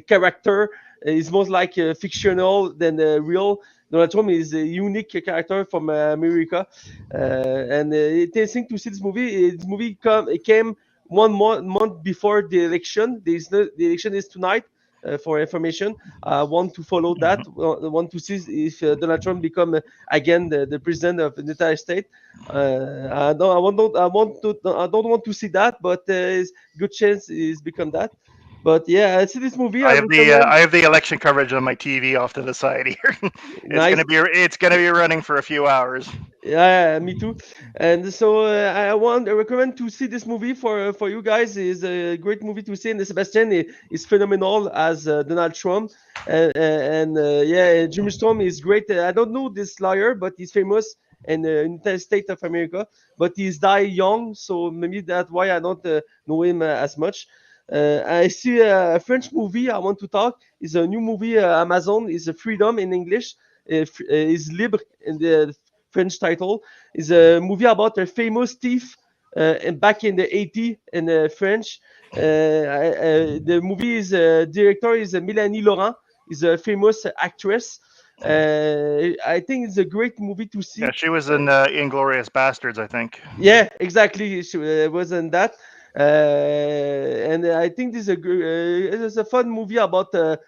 character is more like fictional than real. Donald Trump is a unique character from America, and it's interesting to see this movie. This movie it came one month before the election. The election is tonight. For information, I want to follow that. Want to see if Donald Trump become again the president of the United States. I don't want to see that, but it's good chance he's become that. But yeah, I see this movie. I I have the recommend. I have the election coverage on my TV off to the side here. Nice. It's gonna be running for a few hours. Yeah, me too. And so I recommend to see this movie for you guys. It's a great movie to see, and Sebastian is phenomenal as Donald Trump, and Jimmy Storm is great. I don't know this lawyer, but he's famous in the United States of America. But he's died young, so maybe that's why I don't know him as much. I see a French movie I want to talk. Is a new movie Amazon. Is a Freedom in English. Is Libre in the French title. Is a movie about a famous thief and back in the 80s in French. The movie is director is Mélanie Laurent. Is a famous actress. I think it's a great movie to see. Yeah, she was in Inglorious Bastards, I think. Yeah, exactly. She was in that. And I think this is it's a fun movie about a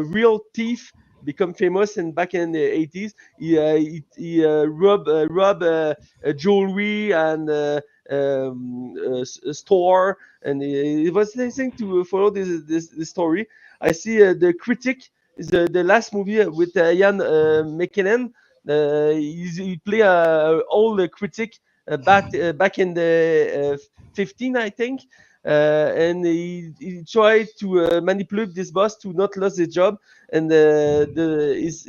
real thief become famous and back in the 80s he rob jewelry and a store, and it was interesting to follow this story. I see the critic is the last movie with Ian McKellen. He play a old critic back in the 15, I think, and he tried to manipulate this boss to not lose his job, and this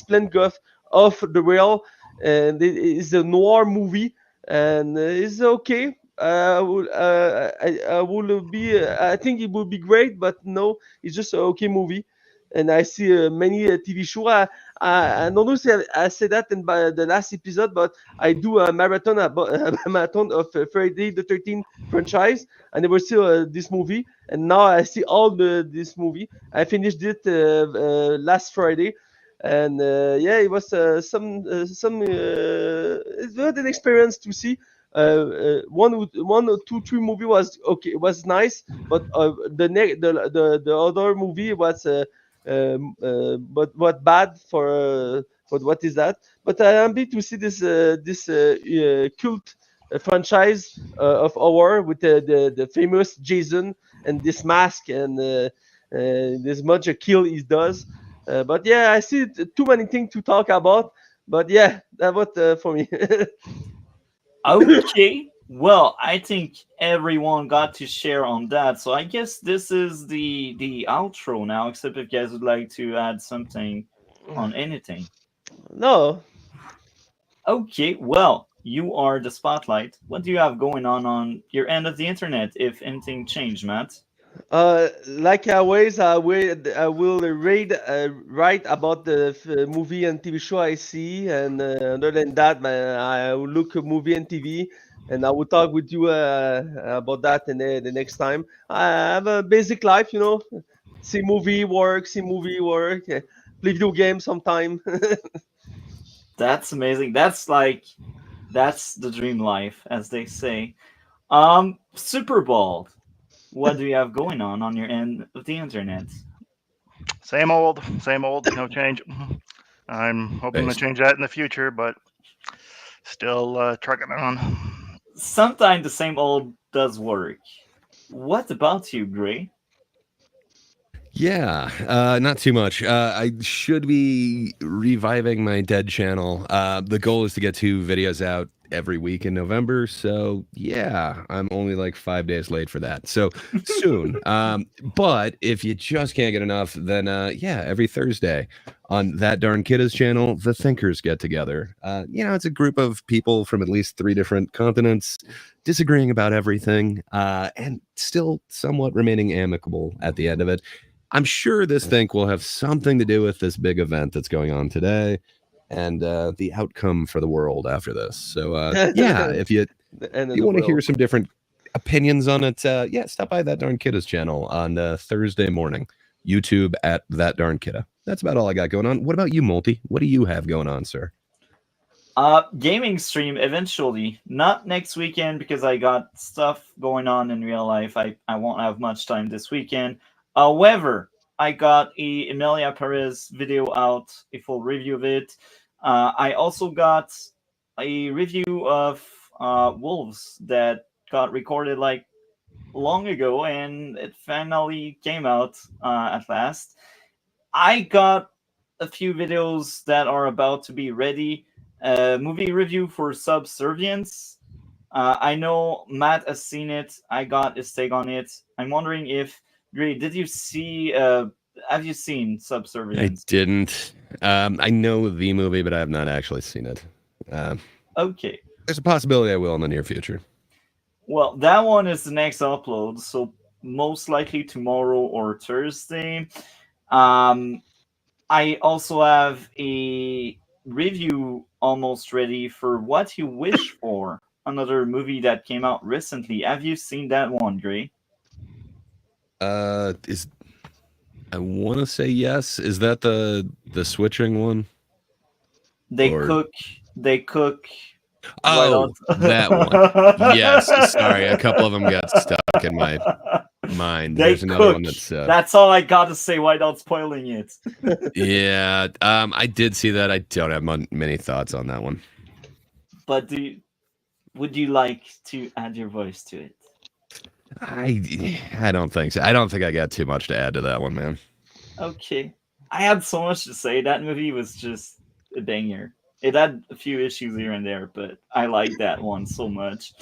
plan got off the rail, and it is a noir movie, and it's okay. I will be. I think it will be great, but no, it's just an okay movie. And I see many TV show. I don't know if I said that in the last episode, but I do a marathon a marathon of Friday the 13th franchise. I never see this movie, and now I see all this movie. I finished it last Friday, and yeah, it was some. It was an experience to see. One or two, three movie was okay. It was nice, but the other movie was. But what bad for what is that? But I'm happy to see this cult franchise of horror with the famous Jason and this mask and this much a kill he does. But yeah, I see too many things to talk about. But yeah, that was for me. Okay. Well, I think everyone got to share on that. So I guess this is the outro now, except if you guys would like to add something on anything. No. Okay, well, you are the spotlight. What do you have going on your end of the internet, if anything changed, Matt? Like always, I will write about the movie and TV show I see, and other than that, I will look at movie and TV, and I will talk with you about that the next time. I have a basic life, see movie, work, play video games sometime. That's amazing. That's the dream life, as they say. Superbald. What do you have going on your end of the internet? Same old, no change. I'm hoping to change that in the future, but still trucking on. Sometimes the same old does work. What about you, Gray? Yeah, not too much. I should be reviving my dead channel. The goal is to get 2 videos out every week in November. So yeah, I'm only like 5 days late for that. So soon. But if you just can't get enough, then yeah, every Thursday on That Darn Kidda's channel, the Thinkers get together. It's a group of people from at least 3 different continents disagreeing about everything, and still somewhat remaining amicable at the end of it. I'm sure this think will have something to do with this big event that's going on today and the outcome for the world after this. So, yeah, if you want to hear some different opinions on it, yeah, stop by That Darn Kidda's channel on Thursday morning. YouTube at That Darn Kidda. That's about all I got going on. What about you, Multi? What do you have going on, sir? Gaming stream eventually. Not next weekend because I got stuff going on in real life. I won't have much time this weekend. However, I got a Emilia Perez video out, a full review of it. I also got a review of Wolves that got recorded like long ago, and it finally came out at last. I got a few videos that are about to be ready. Movie review for Subservience. I know Matt has seen it. I got his take on it. I'm wondering if Grey, did you see? Have you seen Subservience? I didn't. I know the movie, but I have not actually seen it. Okay. There's a possibility I will in the near future. Well, that one is the next upload, so most likely tomorrow or Thursday. I also have a review almost ready for What You Wish For, another movie that came out recently. Have you seen that one, Grey? I want to say yes. Is that the switching one? They Or- cook. Oh, that one. Yes. Sorry, a couple of them got stuck in my mind. They There's another one cook. that's. That's all I got to say without spoiling it. Yeah. I did see that. I don't have many thoughts on that one. But would you like to add your voice to it? I don't think so. I don't think I got too much to add to that one, man. Okay. I had so much to say. That movie was just a banger. It had a few issues here and there, but I like that one so much.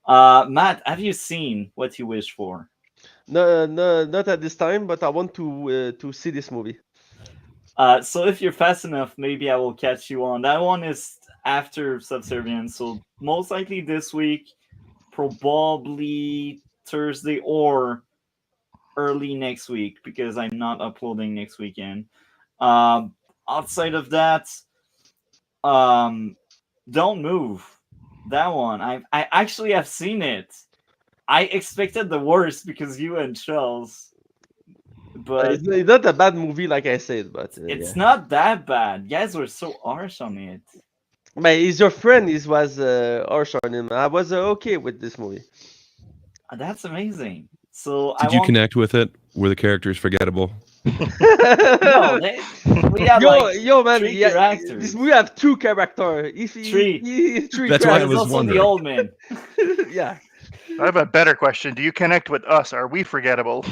Matt, have you seen What You Wish For? No, not at this time, but I want to see this movie. So if you're fast enough, maybe I will catch you on. That one is after Subservience, so most likely this week, probably Thursday or early next week, because I'm not uploading next weekend. Outside of that, Don't Move. That one, I actually have seen it. I expected the worst because you and Charles, but It's not a bad movie, like I said, but it's yeah. not that bad. You guys were so harsh on it. But he's your friend. He was harsh on him. I was okay with this movie. That's amazing. So Did you connect with it? Were the characters forgettable? No, we had Man, three yeah, characters. this movie have 2 characters. Three That's why I There's was also wondering. the old man. Yeah. I have a better question. Do you connect with us? Are we forgettable?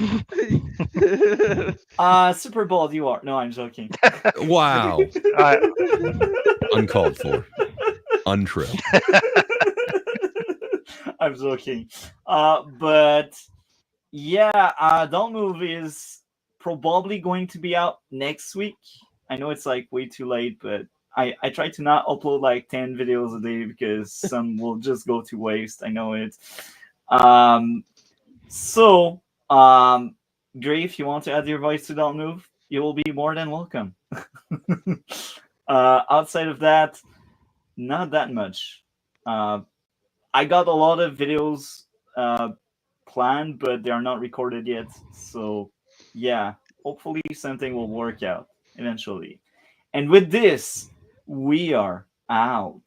Superbald, you are. No, I'm joking. Wow. Uh, Uncalled for. Untrue. I'm joking. But yeah, Don't Move is probably going to be out next week. I know it's like way too late, but I try to not upload like 10 videos a day because some will just go to waste. I know it. So, Gray, if you want to add your voice to Don't Move, you will be more than welcome. Outside of that, not that much. I got a lot of videos planned, but they are not recorded yet. So, yeah, hopefully something will work out eventually. And with this, we are out.